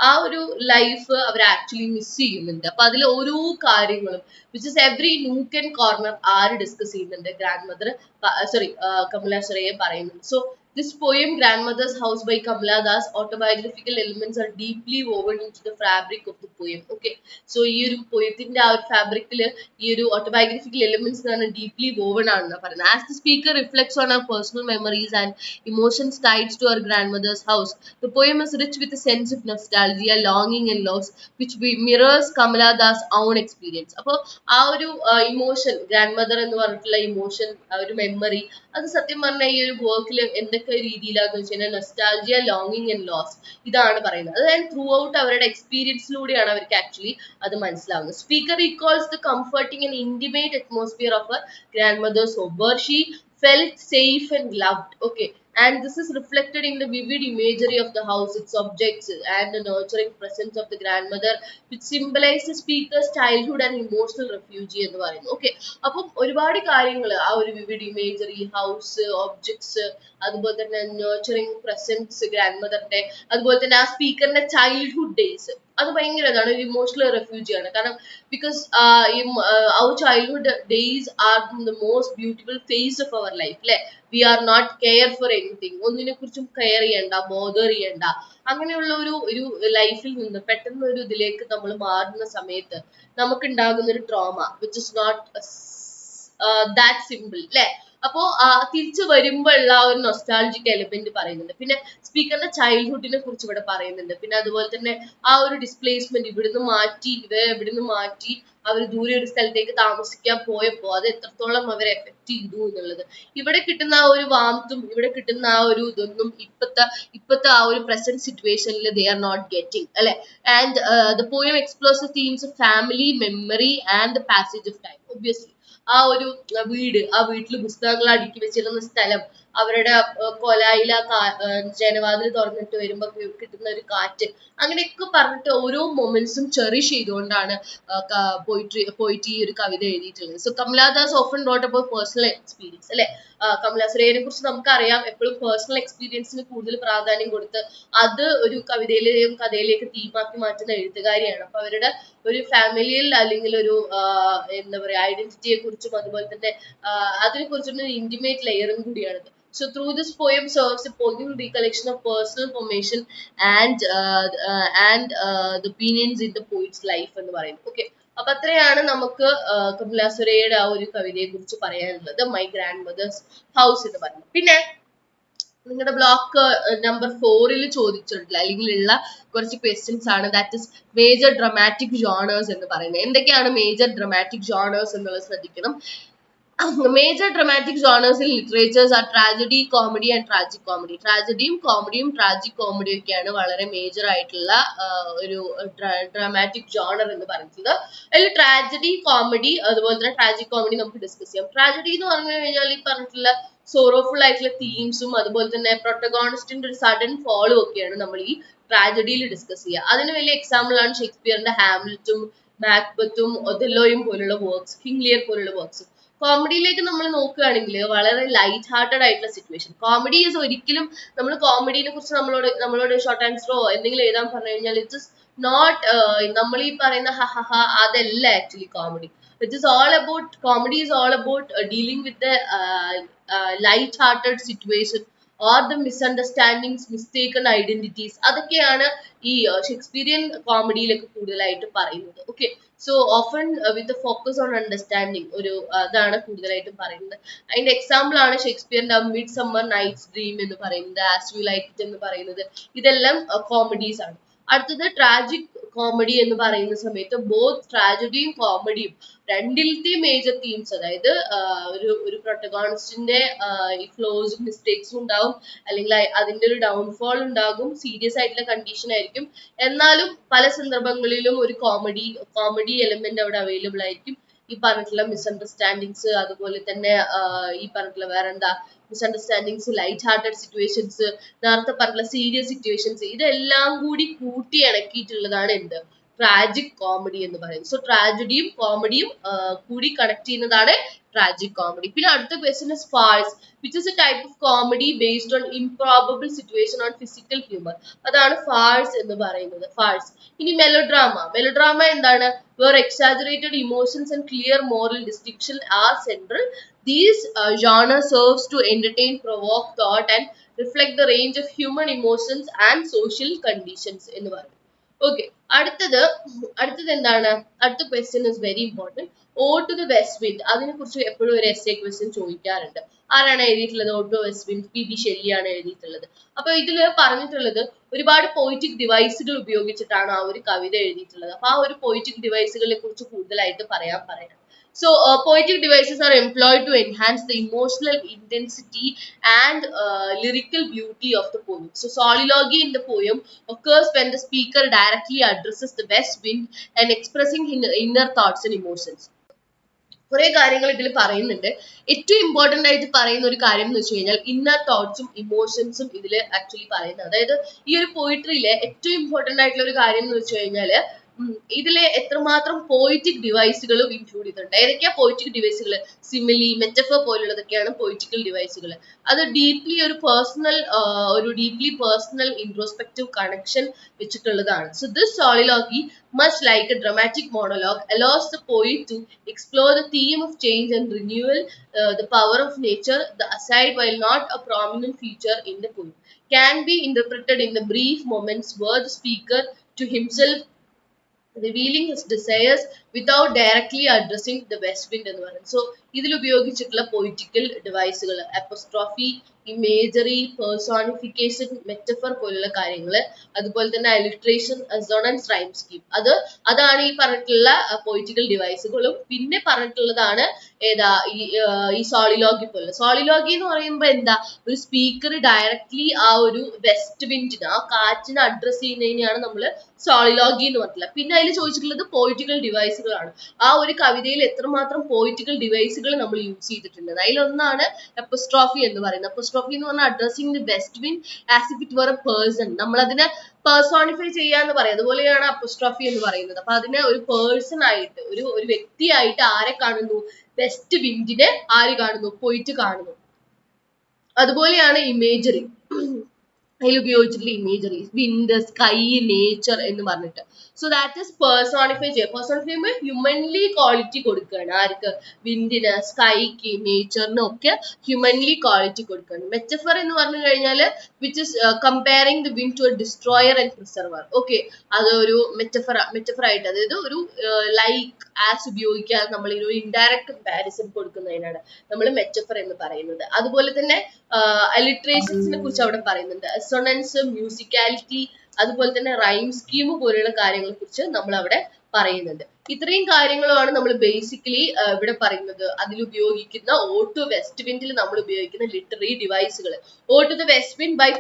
ആ ഒരു ലൈഫ് അവർ ആക്ച്വലി മിസ് ചെയ്യുന്നുണ്ട്. അപ്പൊ അതിൽ ഓരോ കാര്യങ്ങളും which is every nook and corner ആര് ഡിസ്കസ് ചെയ്യുന്നുണ്ട്? ഗ്രാൻഡ് മദർ കമലാസുരയ്യ പറയുന്നുണ്ട്. So this poem, Grandmother's House by Kamala Das, autobiographical elements are deeply woven into the fabric of the poem. Okay, so ഈ ഒരു പോയത്തിന്റെ ആ ഒരു ഫാബ്രിക്കില് ഈ ഒരു ഓട്ടോബയോഗ്രഫിക്കൽ എലിമെന്റ്സ് എന്ന് പറഞ്ഞാൽ ഡീപ്ലി വോവൺ ആണെന്ന് പറയുന്നത്. As the speaker reflects on our personal memories and emotions tied to our grandmother's house, the poem is rich with a sense of nostalgia, longing and loss, which mirrors Kamala Das' own experience. അപ്പോൾ ആ ഒരു ഇമോഷൻ, ഗ്രാൻഡ് മദർ എന്ന് പറഞ്ഞിട്ടുള്ള ഇമോഷൻ, ആ ഒരു മെമ്മറി, അത് സത്യം പറഞ്ഞാൽ ഈ ഒരു വർക്കിൽ എന്തൊക്കെ രീതിയിലാന്ന് വെച്ച് കഴിഞ്ഞാൽ നൊസ്റ്റാൾജിയ, ലോങ്ങിങ് ആൻഡ് ലോസ്, ഇതാണ് പറയുന്നത്. അതായത് ത്രൂ ഔട്ട് അവരുടെ എക്സ്പീരിയൻസിലൂടെയാണ് അവർക്ക് ആക്ച്വലി അത് മനസ്സിലാവുന്നത്. Speaker recalls the comforting and intimate atmosphere of a grandmother's home where she felt safe and loved. Okay, and this is reflected in the vivid imagery of the house, its objects, and the nurturing presence of the grandmother, which symbolize the speaker's childhood and emotional refugee എന്ന് പറയുന്നു. ഓക്കെ, അപ്പം ഒരുപാട് കാര്യങ്ങൾ ആ ഒരു വിവിഡ് ഇമേജറി, ഹൗസ്, ഒബ്ജക്ട്സ്, അതുപോലെ തന്നെ nurturing presence ഗ്രാൻഡ് മദറിന്റെ, അതുപോലെ തന്നെ ആ സ്പീക്കറിന്റെ ചൈൽഡ്ഹുഡ് ഡേയ്സ്, അത് ഭയങ്കര ഇതാണ്, ഒരു ഇമോഷണൽ റെഫ്യൂജിയാണ്. കാരണം because our childhood days are the most beautiful phase of our life അല്ലെ. We are not care for anything, ഒന്നിനെ കുറിച്ചും കെയർ ചെയ്യണ്ട, ബോധർ ചെയ്യണ്ട, അങ്ങനെയുള്ള ഒരു ലൈഫിൽ നിന്ന് പെട്ടെന്ന് ഒരു ഇതിലേക്ക് നമ്മൾ മാറുന്ന സമയത്ത് നമുക്ക് ഉണ്ടാകുന്ന ഒരു trauma which is not that simple അല്ലെ. അപ്പോ തിരിച്ചു വരുമ്പോഴുള്ള ആ ഒരു നൊസ്റ്റാൾജിക് എലിമെന്റ് പറയുന്നുണ്ട്. പിന്നെ സ്പീക്കറിന്റെ ചൈൽഡ്ഹുഡിനെ കുറിച്ച് ഇവിടെ പറയുന്നുണ്ട്. പിന്നെ അതുപോലെ തന്നെ ആ ഒരു ഡിസ്പ്ലേസ്മെന്റ്, ഇവിടുന്ന് മാറ്റി അവർ ദൂരെ ഒരു സ്ഥലത്തേക്ക് താമസിക്കാൻ പോയപ്പോ അത് എത്രത്തോളം അവരെ എഫക്ട് ചെയ്തു എന്നുള്ളത്, ഇവിടെ കിട്ടുന്ന ആ ഒരു വാംത്തും ഇവിടെ കിട്ടുന്ന ആ ഒരു ഇതൊന്നും ഇപ്പത്തെ ആ ഒരു പ്രസന്റ് സിറ്റുവേഷനിൽ ദേ ആർ നോട്ട് ഗെറ്റിംഗ് അല്ലെ. And the poem explores the themes of family, memory and the passage of time. Obviously ആ ഒരു വീട്, ആ വീട്ടിൽ പുസ്തകങ്ങൾ അടുക്കി വെച്ചിരുന്ന സ്ഥലം, അവരുടെ കൊലായില ജനവാതിൽ തുറന്നിട്ട് വരുമ്പോ കിട്ടുന്ന ഒരു കാറ്റ്, അങ്ങനെയൊക്കെ പറഞ്ഞിട്ട് ഓരോ മൊമെന്റ്സും ചെറിഷ് ചെയ്തുകൊണ്ടാണ് പോയിട്ട് ഈ ഒരു കവിത എഴുതിയിട്ടുള്ളത്. So Kamala Das often wrote about personal experience അല്ലെ. കമലാസുരയ്യനെ കുറിച്ച് നമുക്കറിയാം, എപ്പോഴും പേഴ്സണൽ എക്സ്പീരിയൻസിന് കൂടുതൽ പ്രാധാന്യം കൊടുത്ത് അത് ഒരു കവിതയിലെയും കഥയിലേക്ക് തീമാക്കി മാറ്റുന്ന എഴുത്തുകാരിയാണ്. അപ്പൊ അവരുടെ ഒരു ഫാമിലിയിൽ അല്ലെങ്കിൽ ഒരു എന്താ പറയാ ഐഡന്റിറ്റിയെ കുറിച്ചും അതുപോലെ തന്നെ അതിനെ കുറിച്ചുള്ള ഇന്റിമേറ്റ് ലെയറും കൂടിയാണിത്. So through this poem serves a poignant recollection of personal formation and the opinions in the poet's life എന്ന് പറയുന്നത്. ഓക്കെ, അപ്പൊ അത്രയാണ് നമുക്ക് കമലാസുരയ്യയുടെ ആ ഒരു കവിതയെ കുറിച്ച് പറയാനുള്ളത്, മൈ ഗ്രാൻഡ് മദേഴ്സ് ഹൗസ് എന്ന് പറയുന്നത്. പിന്നെ നിങ്ങളുടെ ബ്ലോക്ക് നമ്പർ 4 ചോദിച്ചിട്ടുള്ള അല്ലെങ്കിൽ ഉള്ള കുറച്ച് ക്വസ്റ്റ്യൻസ് ആണ്, that is major dramatic genres എന്ന് പറയുന്നത്. എന്തൊക്കെയാണ് മേജർ ഡ്രമാറ്റിക് ജോണേഴ്സ് എന്നുള്ളത് ശ്രദ്ധിക്കണം. Major dramatic genres in literatures are tragedy, comedy and tragic comedy. ട്രാജഡിയും കോമഡിയും ട്രാജിക് കോമഡിയും ഒക്കെയാണ് വളരെ മേജർ ആയിട്ടുള്ള ഒരു ഡ്രാമാറ്റിക് ജോണർ എന്ന് പറയുന്നത്. അതിൽ ട്രാജഡി, കോമഡി, അതുപോലെ തന്നെ ട്രാജിക് കോമഡി നമുക്ക് ഡിസ്കസ് ചെയ്യാം. ട്രാജഡി എന്ന് പറഞ്ഞു കഴിഞ്ഞാൽ ഈ പറഞ്ഞിട്ടുള്ള സോറോഫുൾ ആയിട്ടുള്ള തീംസും അതുപോലെ തന്നെ പ്രൊട്ടഗോണിസ്റ്റിന്റെ ഒരു സഡൻ ഫോളും ഒക്കെയാണ് നമ്മൾ ഈ ട്രാജഡിയിൽ ഡിസ്കസ് ചെയ്യുക. അതിന് വലിയ എക്സാമ്പിൾ ആണ് ഷേക്സ്പിയറിന്റെ ഹാംലെറ്റും മാക്ബത്തും ഒഥല്ലോയും പോലുള്ള വർക്ക്സ്, കിങ് ലിയർ പോലുള്ള വർക്ക്സ്. കോമഡിയിലേക്ക് നമ്മൾ നോക്കുകയാണെങ്കിൽ വളരെ ലൈറ്റ് ഹാർട്ടഡ് ആയിട്ടുള്ള സിറ്റുവേഷൻ. കോമഡി ഈസ് ഒരിക്കലും നമ്മൾ കോമഡിനെ കുറിച്ച് നമ്മളോട് ഷോർട്ട് ആൻസറോ എന്തെങ്കിലും എഴുതാൻ പറഞ്ഞു കഴിഞ്ഞാൽ ഇറ്റ് ഇസ് നോട്ട് നമ്മൾ ഈ പറയുന്ന ഹഹ അതല്ല actually comedy. It is all about comedy is all about dealing with the light hearted situation or the misunderstandings, mistaken identities, അതൊക്കെയാണ് ഈ ഷേക്സ്പിയറിയൻ കോമഡിയിലൊക്കെ കൂടുതലായിട്ട് പറയുന്നത്. Okay, so often with focus on understanding ഒരു അതാണ് കൂടുതലായിട്ടും പറയുന്നത്. അതിന്റെ എക്സാമ്പിൾ ആണ് ഷേക്സ്പിയറിന്റെ മിഡ് സമ്മർ നൈറ്റ്സ് ഡ്രീം എന്ന് പറയുന്നത്, ആസ് യു ലൈക്ക് ഇറ്റ് എന്ന് പറയുന്നത്. ഇതെല്ലാം കോമഡീസ് ആണ്. അടുത്തത് ട്രാജിക് കോമഡി എന്ന് പറയുന്ന സമയത്ത് ബോത്ത് ട്രാജഡിയും കോമഡിയും രണ്ടിലത്തെയും മേജർ തീംസ്, അതായത് ഒരു പ്രൊട്ടഗോണിസ്റ്റിന്റെ ഈ ഫ്ലോസും മിസ്റ്റേക്സും ഉണ്ടാവും, അല്ലെങ്കിൽ അതിന്റെ ഒരു ഡൗൺഫോൾ ഉണ്ടാകും, സീരിയസ് ആയിട്ടുള്ള കണ്ടീഷൻ ആയിരിക്കും. എന്നാലും പല സന്ദർഭങ്ങളിലും ഒരു കോമഡി എലമെന്റ് അവിടെ അവൈലബിൾ ആയിരിക്കും. ഈ പറഞ്ഞിട്ടുള്ള മിസ്അണ്ടർസ്റ്റാൻഡിങ്സ്, അതുപോലെ തന്നെ ഈ പറഞ്ഞിട്ടുള്ള വേറെന്താ മിസ്അണ്ടർസ്റ്റാൻഡിങ്സ്, ലൈറ്റ് ഹാർട്ടഡ് സിറ്റുവേഷൻസ്, നേരത്തെ പറഞ്ഞിട്ടുള്ള സീരിയസ് സിറ്റുവേഷൻസ്, ഇതെല്ലാം കൂടി കൂട്ടി ഇണക്കിയിട്ടുള്ളതാണ് എന്ത് ട്രാജിക് കോമഡി എന്ന് പറയുന്നത്. സോ ട്രാജഡിയും കോമഡിയും കൂടി കണക്ട് ചെയ്യുന്നതാണ് tragic comedy. പിന്നെ അടുത്ത question is farce, which is a type of comedy based on improbable situation on physical humor. അതാണ് farce എന്ന് പറയുന്നത്. farce. ഇനി melodrama എന്താണ്? Where exaggerated emotions and clear moral distinction are central. These genre serves to entertain, provoke thought and reflect the range of human emotions and social conditions എന്ന് പറയും. Okay, അടുത്തത് എന്താണ്? അടുത്ത question is very important. Ode to the West Wind. അതിനെ കുറിച്ച് എപ്പോഴും ഒരു essay question ചോദിക്കാറുണ്ട്. ആരാണ് എഴുതിയിട്ടുള്ളത്? Ode to the West Wind, P.B. ഷെല്ലിയാണ് എഴുതിയിട്ടുള്ളത്. അപ്പൊ ഇതില് പറഞ്ഞിട്ടുള്ളത് ഒരുപാട് poetic devices ഉപയോഗിച്ചിട്ടാണ് ആ ഒരു കവിത എഴുതിയിട്ടുള്ളത്. അപ്പൊ ആ ഒരു poetic devices കുറിച്ച് കൂടുതലായിട്ട് പറയാം. So poetic devices are employed to enhance the emotional intensity and lyrical beauty of the poem. So soliloquy in the poem occurs when the speaker directly addresses the west wind and expressing inner thoughts and emotions. കുറെ കാര്യങ്ങൾ ഇതിൽ പറയുന്നുണ്ട്. ഏറ്റവും ഇമ്പോർട്ടന്റ് ആയിട്ട് പറയുന്ന ഒരു കാര്യം എന്ന് വെച്ച് കഴിഞ്ഞാൽ ഇന്നർ തോട്ട്സും ഇമോഷൻസും ഇതിൽ ആക്ച്വലി പറയുന്നത്. അതായത് ഈ ഒരു പോയിട്രിയിലെ ഏറ്റവും ഇമ്പോർട്ടന്റ് ആയിട്ടുള്ള ഒരു കാര്യം എന്ന് വെച്ച് കഴിഞ്ഞാൽ ഇതിലെ എത്രമാത്രം പോയിറ്റിക് ഡിവൈസുകളും ഇൻക്ലൂഡ് ചെയ്തിട്ടുണ്ട്. ഏതൊക്കെയാ പോയിറ്റിക് ഡിവൈസുകൾ? സിമിലി, മെറ്റഫർ പോലുള്ളതൊക്കെയാണ് പൊളിറ്റിക്കൽ ഡിവൈസുകൾ. അത് ഡീപ്ലി പേഴ്സണൽ ഇൻട്രോസ്പെക്റ്റീവ് കണക്ഷൻ വെച്ചിട്ടുള്ളതാണ്. So this soliloquy, much like a dramatic monologue, allows the poet to explore the theme of change and renewal, the power of nature. The aside, while not a prominent feature in the poem, can be interpreted in the brief moments where the speaker to himself revealing his desires without directly addressing the west wind എന്ന് പറയുന്നത്. സോ ഇതിൽ ഉപയോഗിച്ചിട്ടുള്ള പൊളിറ്റിക്കൽ ഡിവൈസുകൾ അപ്പോസ്ട്രോഫി, ഇമേജറി, പേഴ്സോണിഫിക്കേഷൻ, മെറ്റഫർ പോലുള്ള കാര്യങ്ങൾ, അതുപോലെ തന്നെ അലിട്രേഷൻ, അസോണൻസ്, റൈം സ്കീം, അതാണ് ഈ പറഞ്ഞിട്ടുള്ള പൊളിറ്റിക്കൽ ഡിവൈസുകളും. പിന്നെ പറഞ്ഞിട്ടുള്ളതാണ് ഏതാ ഈ സോളിലോഗി പോലെ. സോളിലോഗി എന്ന് പറയുമ്പോൾ എന്താ? ഒരു സ്പീക്കർ ഡയറക്ട്ലി ആ ഒരു വെസ്റ്റ് വിൻഡിന്, ആ കാറ്റിനെ അഡ്രസ് ചെയ്യുന്നതിനെയാണ് നമ്മൾ സോളിലോഗി എന്ന് പറഞ്ഞിട്ടുള്ളത്. പിന്നെ അതിൽ ചോദിച്ചിട്ടുള്ളത് പൊളിറ്റിക്കൽ ഡിവൈസുകളാണ്. ആ ഒരു കവിതയിൽ എത്രമാത്രം പൊളിറ്റിക്കൽ ഡിവൈസുകൾ നമ്മൾ യൂസ് ചെയ്തിട്ടുണ്ട്. അതിലൊന്നാണ് അപ്പോസ്ട്രോഫി എന്ന് പറയുന്നത്. അപ്പോസ്ട്രോഫി എന്ന് പറഞ്ഞാൽ addressing the west wind as if it were a person. നമ്മൾ അതിനെ പേഴ്സോണിഫൈ ചെയ്യാന്ന് പറയും. അതുപോലെയാണ് അപ്പോസ്ട്രോഫി എന്ന് പറയുന്നത്. അപ്പൊ അതിനെ ഒരു പേഴ്സൺ ആയിട്ട്, ഒരു വ്യക്തിയായിട്ട് ആരെ കാണുന്നു? വെസ്റ്റ് വിൻഡിനെ ആര് കാണുന്നു? പോയിട്ട് കാണുന്നു. അതുപോലെയാണ് ഇമേജറി. അതിൽ ഉപയോഗിച്ചിട്ടുള്ള ഇമേജറി, വിൻഡ്, സ്കൈ, നേച്ചർ എന്ന് പറഞ്ഞിട്ട്. സോ ദാറ്റ് ഇസ് പേഴ്സോണിഫൈ ചെയ്യുക. പേഴ്സോണിഫൈ ചെയ്യുമ്പോൾ ഹ്യൂമൻലി ക്വാളിറ്റി കൊടുക്കുകയാണ്. ആർക്ക്? വിൻഡിന്, സ്കൈക്ക്, നേച്ചറിനും ഒക്കെ ഹ്യൂമൻലി ക്വാളിറ്റി കൊടുക്കുകയാണ്. മെറ്റഫർ എന്ന് പറഞ്ഞു കഴിഞ്ഞാൽ which is comparing the wind to a destroyer and preserver. Okay, അതൊരു മെറ്റഫർ ആയിട്ട്, അതായത് ഒരു ലൈക്ക് ആസ് ഉപയോഗിക്കാതെ നമ്മൾ ഒരു ഇൻഡയറക്റ്റ് കമ്പാരിസൺ കൊടുക്കുന്നതിനാണ് നമ്മൾ മെറ്റഫർ എന്ന് പറയുന്നത്. അതുപോലെ തന്നെ അലിട്രേഷൻസിനെ കുറിച്ച് അവിടെ പറയുന്നുണ്ട്. അസോണൻസ്, മ്യൂസിക്കാലിറ്റി, അതുപോലെ തന്നെ റൈം സ്കീം പോലെയുള്ള കാര്യങ്ങളെ കുറിച്ച് നമ്മൾ അവിടെ പറയുന്നുണ്ട്. ഇത്രയും കാര്യങ്ങളുമാണ് നമ്മൾ ബേസിക്കലി ഇവിടെ പറയുന്നത്. അതിൽ ഉപയോഗിക്കുന്ന ഓഡ് ടു വെസ്റ്റ് വിൻഡിൽ നമ്മൾ ഉപയോഗിക്കുന്ന ലിറ്റററി ഡിവൈസുകൾ. Ode to the west wind by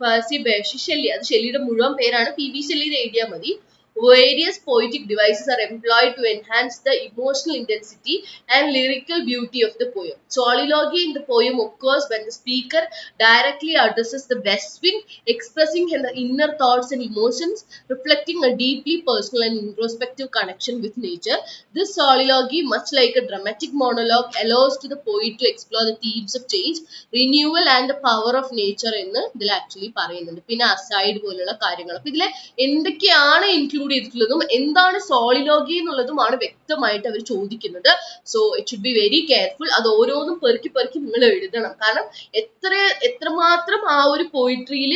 Percy Bysshe Shelley. അത് ഷെല്ലിയുടെ മുഴുവൻ പേരാണ്. പി ബി ഷെല്ലി എഴുതിയാൽ മതി. Various poetic devices are employed to enhance the emotional intensity and lyrical beauty of the poem. Soliloquy in the poem occurs when the speaker directly addresses the west wind, expressing the inner thoughts and emotions, reflecting a deeply personal and introspective connection with nature. This soliloquy, much like a dramatic monologue, allows to the poet to explore the themes of change, renewal and the power of nature എന്ന് ഇതിൽ ആക്ച്വലി പറയുന്നുണ്ട്. പിന്നെ അസൈഡ് പോലുള്ള കാര്യങ്ങൾ. അപ്പൊ ഇതിലെ എന്തൊക്കെയാണ് ഇൻക്ലൂഡ് ചെയ്തിട്ടുള്ളതും എന്താണ് സോളിലോഗി എന്നുള്ളതുമാണ് വ്യക്തമായിട്ട് അവർ ചോദിക്കുന്നത്. So it should be very careful. അത് ഓരോന്നും പെറുക്കി നിങ്ങൾ എഴുതണം. കാരണം എത്രമാത്രം ആ ഒരു പോയിട്രിയിൽ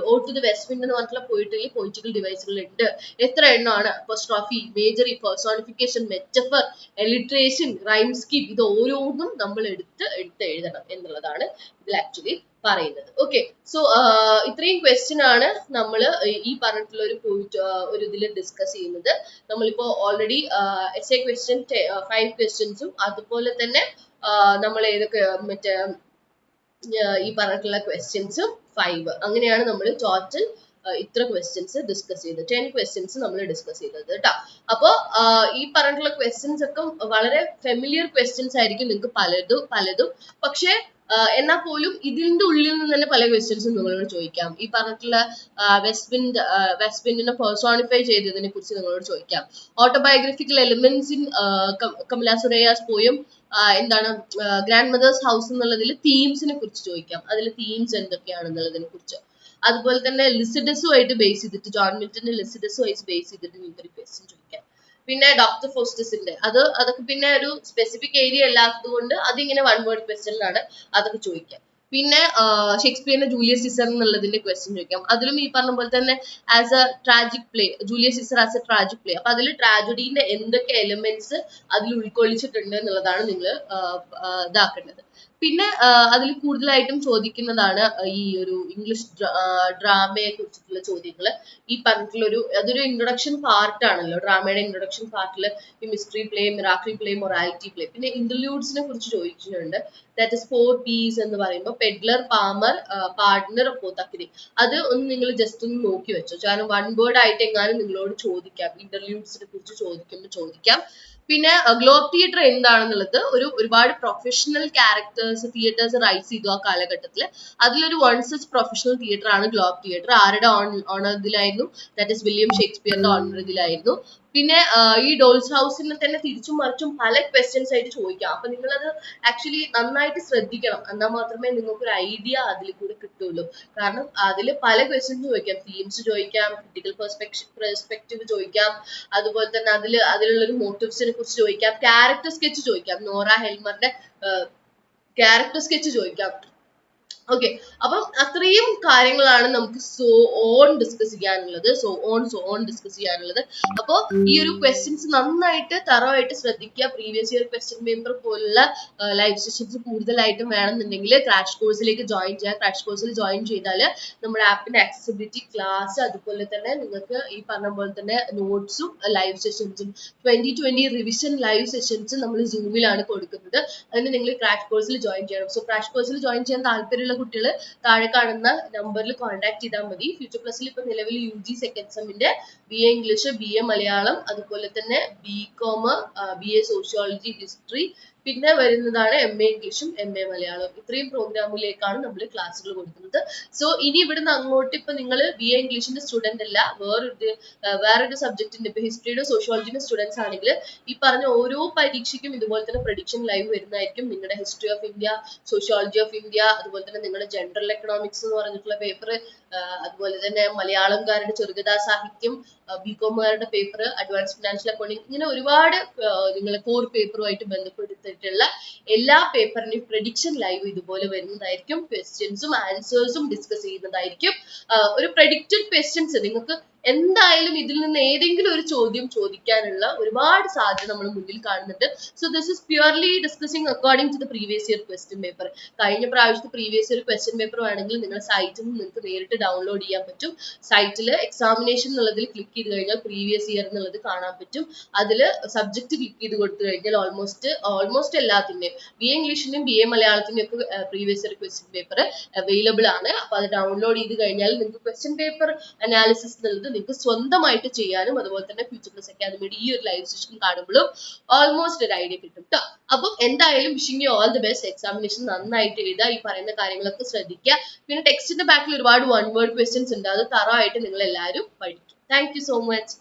ode to the west wind എന്ന് പറഞ്ഞിട്ടുള്ള പോയിട്രിയിൽ പൊളിറ്റിക്കൽ ഡിവൈസുകൾ ഉണ്ട്, എത്ര എണ്ണമാണ്? Apostrophe, imagery, personification, metaphor, alliteration, rhyme scheme, ഇത് ഓരോന്നും നമ്മൾ എടുത്ത് എഴുതണം എന്നുള്ളതാണ് ഇതിൽ ആക്ച്വലി പറയുന്നത്. ഓക്കെ, സോ ഇത്രയും ക്വസ്റ്റ്യൻ ആണ് നമ്മൾ ഈ പറഞ്ഞിട്ടുള്ള ഒരു ഇതിൽ ഡിസ്കസ് ചെയ്യുന്നത്. നമ്മളിപ്പോ ഓൾറെഡി എസ്എ ക്വസ്റ്റ്യൻ 5 ക്വസ്റ്റ്യൻസും അതുപോലെ തന്നെ നമ്മൾ ഏതൊക്കെ മറ്റേ ഈ പറഞ്ഞിട്ടുള്ള ക്വസ്റ്റ്യൻസും 5, അങ്ങനെയാണ് നമ്മൾ ടോട്ടൽ ഇത്ര ക്വസ്റ്റ്യൻസ് ഡിസ്കസ് ചെയ്തത്. 10 ക്വസ്റ്റ്യൻസ് നമ്മൾ ഡിസ്കസ് ചെയ്തത് കേട്ടോ. അപ്പോൾ ഈ പറഞ്ഞിട്ടുള്ള ക്വസ്റ്റ്യൻസ് ഒക്കെ വളരെ ഫെമിലിയർ ക്വസ്റ്റ്യൻസ് ആയിരിക്കും നിങ്ങൾക്ക് പലതും. പക്ഷേ എന്നാൽ പോലും ഇതിന്റെ ഉള്ളിൽ നിന്ന് തന്നെ പല ക്വസ്റ്റ്യൻസും നിങ്ങളോട് ചോദിക്കാം. ഈ പറഞ്ഞിട്ടുള്ള വെസ്റ്റ്വിൻഡിനെ പേഴ്സോണിഫൈ ചെയ്തതിനെ കുറിച്ച് നിങ്ങളോട് ചോദിക്കാം. Autobiographical elements in Kamala Surayya's poem എന്താണ് ഗ്രാൻഡ് മദേഴ്സ് ഹൗസ് എന്നുള്ളതിൽ തീംസിനെ കുറിച്ച് ചോദിക്കാം. അതിൽ തീംസ് എന്തൊക്കെയാണെന്നുള്ളതിനെ കുറിച്ച്. അതുപോലെ തന്നെ ലിസിഡസുമായിട്ട് ബേസ് ചെയ്തിട്ട് ജോൺ മിൽട്ടന്റെ ലിസിഡസുമായിട്ട് ബേസ് ചെയ്തിട്ട് നിങ്ങൾക്കൊരു ക്വസ്റ്റ്യൻ ചോദിക്കാം. പിന്നെ ഡോക്ടർ ഫോസ്റ്റസിന്റെ അതൊക്കെ പിന്നെ ഒരു സ്പെസിഫിക് ഏരിയ അല്ലാത്തത് കൊണ്ട് അതിങ്ങനെ 1 വേർഡ് ക്വസ്റ്റ്യനിലാണ് അതൊക്കെ ചോദിക്കാം. പിന്നെ ഷേക്സ്പിയറിന്റെ ജൂലിയസ് സീസർ എന്നുള്ളതിന്റെ ക്വസ്റ്റ്യൻ ചോദിക്കാം. അതിലും ഈ പറഞ്ഞ പോലെ തന്നെ as a tragic play, Julius Caesar as a tragic play. അപ്പൊ അതിൽ ട്രാജഡീന്റെ എന്തൊക്കെ എലിമെന്റ്സ് അതിൽ ഉൾക്കൊള്ളിച്ചിട്ടുണ്ട് എന്നുള്ളതാണ് നിങ്ങൾ ഇതാക്കേണ്ടത്. പിന്നെ അതിൽ കൂടുതലായിട്ടും ചോദിക്കുന്നതാണ് ഈ ഒരു ഇംഗ്ലീഷ് ഡ്രാമയെ കുറിച്ചിട്ടുള്ള ചോദ്യങ്ങൾ. ഈ പറഞ്ഞിട്ടുള്ള അതൊരു ഇൻട്രൊഡക്ഷൻ പാർട്ട് ആണല്ലോ, ഡ്രാമയുടെ ഇൻട്രൊഡക്ഷൻ പാർട്ടിൽ ഈ mystery play, miracle play, morality play. പിന്നെ ഇന്റർലൂഡ്സിനെ കുറിച്ച് ചോദിച്ചിട്ടുണ്ട്. ദാറ്റ് ഇസ് 4 P's എന്ന് പറയുമ്പോൾ പെഡ്ലർ, പാമർ, പാർട്ട്ണർ, പോത്തക്കിരി. അത് ഒന്ന് നിങ്ങൾ ജസ്റ്റ് ഒന്ന് നോക്കി വെച്ചോ. കാരണം 1 വേർഡ് ആയിട്ട് എങ്ങാനും നിങ്ങളോട് ചോദിക്കാം, ഇന്റർലൂഡ്സിനെ കുറിച്ച് ചോദിക്കാം. പിന്നെ ഗ്ലോബ് തിയേറ്റർ എന്താണെന്നുള്ളത് ഒരുപാട് പ്രൊഫഷണൽ ക്യാരക്ടേഴ്സ് തിയേറ്റേഴ്സ് റൈസ് ചെയ്തു ആ കാലഘട്ടത്തിൽ. അതിലൊരു വൺ സച്ച് പ്രൊഫഷണൽ തിയേറ്റർ ആണ് ഗ്ലോബ് തിയേറ്റർ. ആരുടെ ഓണറിലായിരുന്നു? ദാറ്റ് ഇസ് വില്യം ഷേക്സ്പിയറിന്റെ ഓണറിലായിരുന്നു. പിന്നെ ഈ ഡോൾസ് ഹൗസിനെ തന്നെ തിരിച്ചും മറിച്ചും പല ക്വസ്റ്റ്യൻസ് ആയിട്ട് ചോദിക്കാം. അപ്പൊ നിങ്ങളത് ആക്ച്വലി നന്നായിട്ട് ശ്രദ്ധിക്കണം, എന്നാൽ മാത്രമേ നിങ്ങൾക്ക് ഒരു ഐഡിയ അതിൽ കൂടെ കിട്ടുള്ളൂ. കാരണം അതിൽ പല ക്വസ്റ്റ്യൻസ് ചോദിക്കാം. തീംസ് ചോദിക്കാം, ക്രിട്ടിക്കൽ പെർസ്പെക്റ്റീവ് ചോദിക്കാം, അതുപോലെ തന്നെ അതിലുള്ള ഒരു മോട്ടീവ്സിനെ കുറിച്ച് ചോദിക്കാം, ക്യാരക്ടർ സ്കെച്ച് ചോദിക്കാം, നോറ ഹെൽമറിന്റെ ക്യാരക്ടർ സ്കെച്ച് ചോദിക്കാം. ഓക്കെ, അപ്പം അത്രയും കാര്യങ്ങളാണ് നമുക്ക് സോ ഓൺ ഡിസ്കസ് ചെയ്യാനുള്ളത്. അപ്പോൾ ഈ ഒരു ക്വസ്റ്റ്യൻസ് നന്നായിട്ട് തറവായിട്ട് ശ്രദ്ധിക്കുക. പ്രീവിയസ് ഇയർ ക്വസ്റ്റ്യൻ പേപ്പർ പോലുള്ള ലൈവ് സെഷൻസ് കൂടുതലായിട്ടും വേണമെന്നുണ്ടെങ്കിൽ ക്രാഷ് കോഴ്സിലേക്ക് ജോയിൻ ചെയ്യുക. ക്രാഷ് കോഴ്സിൽ ജോയിൻ ചെയ്താൽ നമ്മുടെ ആപ്പിന്റെ ആക്സസിബിലിറ്റി ക്ലാസ്, അതുപോലെ തന്നെ നിങ്ങൾക്ക് ഈ പറഞ്ഞ പോലെ തന്നെ നോട്ട്സും ലൈവ് സെഷൻസും 2020 റിവിഷൻ ലൈവ് സെഷൻസ് നമ്മൾ സൂമിലാണ് കൊടുക്കുന്നത്. അതിന് നിങ്ങൾ ക്രാഷ് കോഴ്സിൽ ജോയിൻ ചെയ്യണം. സോ ക്രാഷ് കോഴ്സിൽ ജോയിൻ ചെയ്യാൻ താല്പര്യമുള്ള കുട്ടികൾ താഴെ കാണുന്ന നമ്പറിൽ കോൺടാക്ട് ചെയ്താൽ മതി. ഫ്യൂച്ചർ പ്ലസിൽ ഇപ്പൊ നിലവിൽ UG സെക്കൻഡ് സെമ്മിന്റെ BA ഇംഗ്ലീഷ്, BA മലയാളം, അതുപോലെ തന്നെ BCom, BA സോഷ്യോളജി, ഹിസ്റ്ററി, പിന്നെ വരുന്നതാണ് MA ഇംഗ്ലീഷും MA മലയാളം. ഇത്രയും പ്രോഗ്രാമിലേക്കാണ് നമ്മൾ ക്ലാസ്സുകൾ കൊടുക്കുന്നത്. സോ ഇനി ഇവിടുന്ന് അങ്ങോട്ട് ഇപ്പൊ നിങ്ങൾ BA ഇംഗ്ലീഷിന്റെ സ്റ്റുഡന്റ് അല്ല, വേറൊരു സബ്ജക്റ്റിന്റെ ഇപ്പൊ ഹിസ്റ്ററിയുടെ സോഷ്യോളജിന്റെ സ്റ്റുഡൻസ് ആണെങ്കിൽ ഈ പറഞ്ഞ ഓരോ പരീക്ഷയ്ക്കും ഇതുപോലെ തന്നെ പ്രഡിക്ഷൻ ലൈവ് വരുന്നതായിരിക്കും. നിങ്ങളുടെ history of India, sociology of India, അതുപോലെ തന്നെ നിങ്ങളുടെ ജനറൽ എക്കണോമിക്സ് എന്ന് പറഞ്ഞിട്ടുള്ള പേപ്പർ, അതുപോലെ തന്നെ മലയാളംകാരുടെ ചെറുകഥാ സാഹിത്യം, BComകാരുടെ പേപ്പർ, അഡ്വാൻസ് ഫിനാൻഷ്യൽ അക്കൗണ്ടിങ്, ഇങ്ങനെ ഒരുപാട് നിങ്ങളെ കോർ പേപ്പറുമായിട്ട് ബന്ധപ്പെടുത്തിയിട്ടുള്ള എല്ലാ പേപ്പറിന്റെയും പ്രഡിക്ഷൻ ലൈവ് ഇതുപോലെ വരുന്നതായിരിക്കും. ക്വസ്റ്റ്യൻസും ആൻസേഴ്സും ഡിസ്കസ് ചെയ്യുന്നതായിരിക്കും. ഒരു പ്രഡിക്റ്റഡ് ക്വസ്റ്റ്യൻസ് നിങ്ങൾക്ക് എന്തായാലും ഇതിൽ നിന്ന് ഏതെങ്കിലും ഒരു ചോദ്യം ചോദിക്കാനുള്ള ഒരുപാട് സാധ്യത നമ്മൾ മുന്നിൽ കാണുന്നുണ്ട്. So this is purely discussing according to the previous year question paper. കഴിഞ്ഞ പ്രാവശ്യത്തെ പ്രീവിയസ് ഇയർ ക്വസ്റ്റ്യൻ പേപ്പർ വേണമെങ്കിൽ നിങ്ങളുടെ സൈറ്റിൽ നിന്ന് നിങ്ങൾക്ക് നേരിട്ട് ഡൗൺലോഡ് ചെയ്യാൻ പറ്റും. സൈറ്റിൽ എക്സാമിനേഷൻ എന്നുള്ളതിൽ ക്ലിക്ക് ചെയ്ത് കഴിഞ്ഞാൽ പ്രീവിയസ് ഇയർ എന്നുള്ളത് കാണാൻ പറ്റും. അതിൽ സബ്ജക്ട് ക്ലിക്ക് ചെയ്ത് കൊടുത്തു കഴിഞ്ഞാൽ ഓൾമോസ്റ്റ് എല്ലാത്തിന്റെയും BA ഇംഗ്ലീഷിന്റെയും BA മലയാളത്തിന്റെയും ഒക്കെ previous year question paper available ആണ്. അപ്പൊ അത് ഡൗൺലോഡ് ചെയ്ത് കഴിഞ്ഞാൽ നിങ്ങൾക്ക് ക്വസ്റ്റ്യൻ പേപ്പർ അനാലിസിസ് എന്നുള്ളത് നിങ്ങൾക്ക് സ്വന്തമായിട്ട് ചെയ്യാനും അതുപോലെ തന്നെ ഫ്യൂച്ചർ പ്ലസ് അക്കാദമിയുടെ ഈ ഒരു ലൈവ് സെഷൻ കാണുമ്പോഴും ഓൾമോസ്റ്റ് ഒരു ഐഡിയ കിട്ടും കേട്ടോ. അപ്പം എന്തായാലും wishing you all the best. Examination നന്നായിട്ട് എഴുതുക, ഈ പറയുന്ന കാര്യങ്ങളൊക്കെ ശ്രദ്ധിക്കുക. പിന്നെ ടെക്സ്റ്റിന്റെ ബാക്കിൽ ഒരുപാട് 1 വേർഡ് ക്വസ്റ്റ്യൻസ് ഉണ്ട്, അത് തറവായിട്ട് നിങ്ങൾ എല്ലാവരും പഠിക്കും. Thank you so much.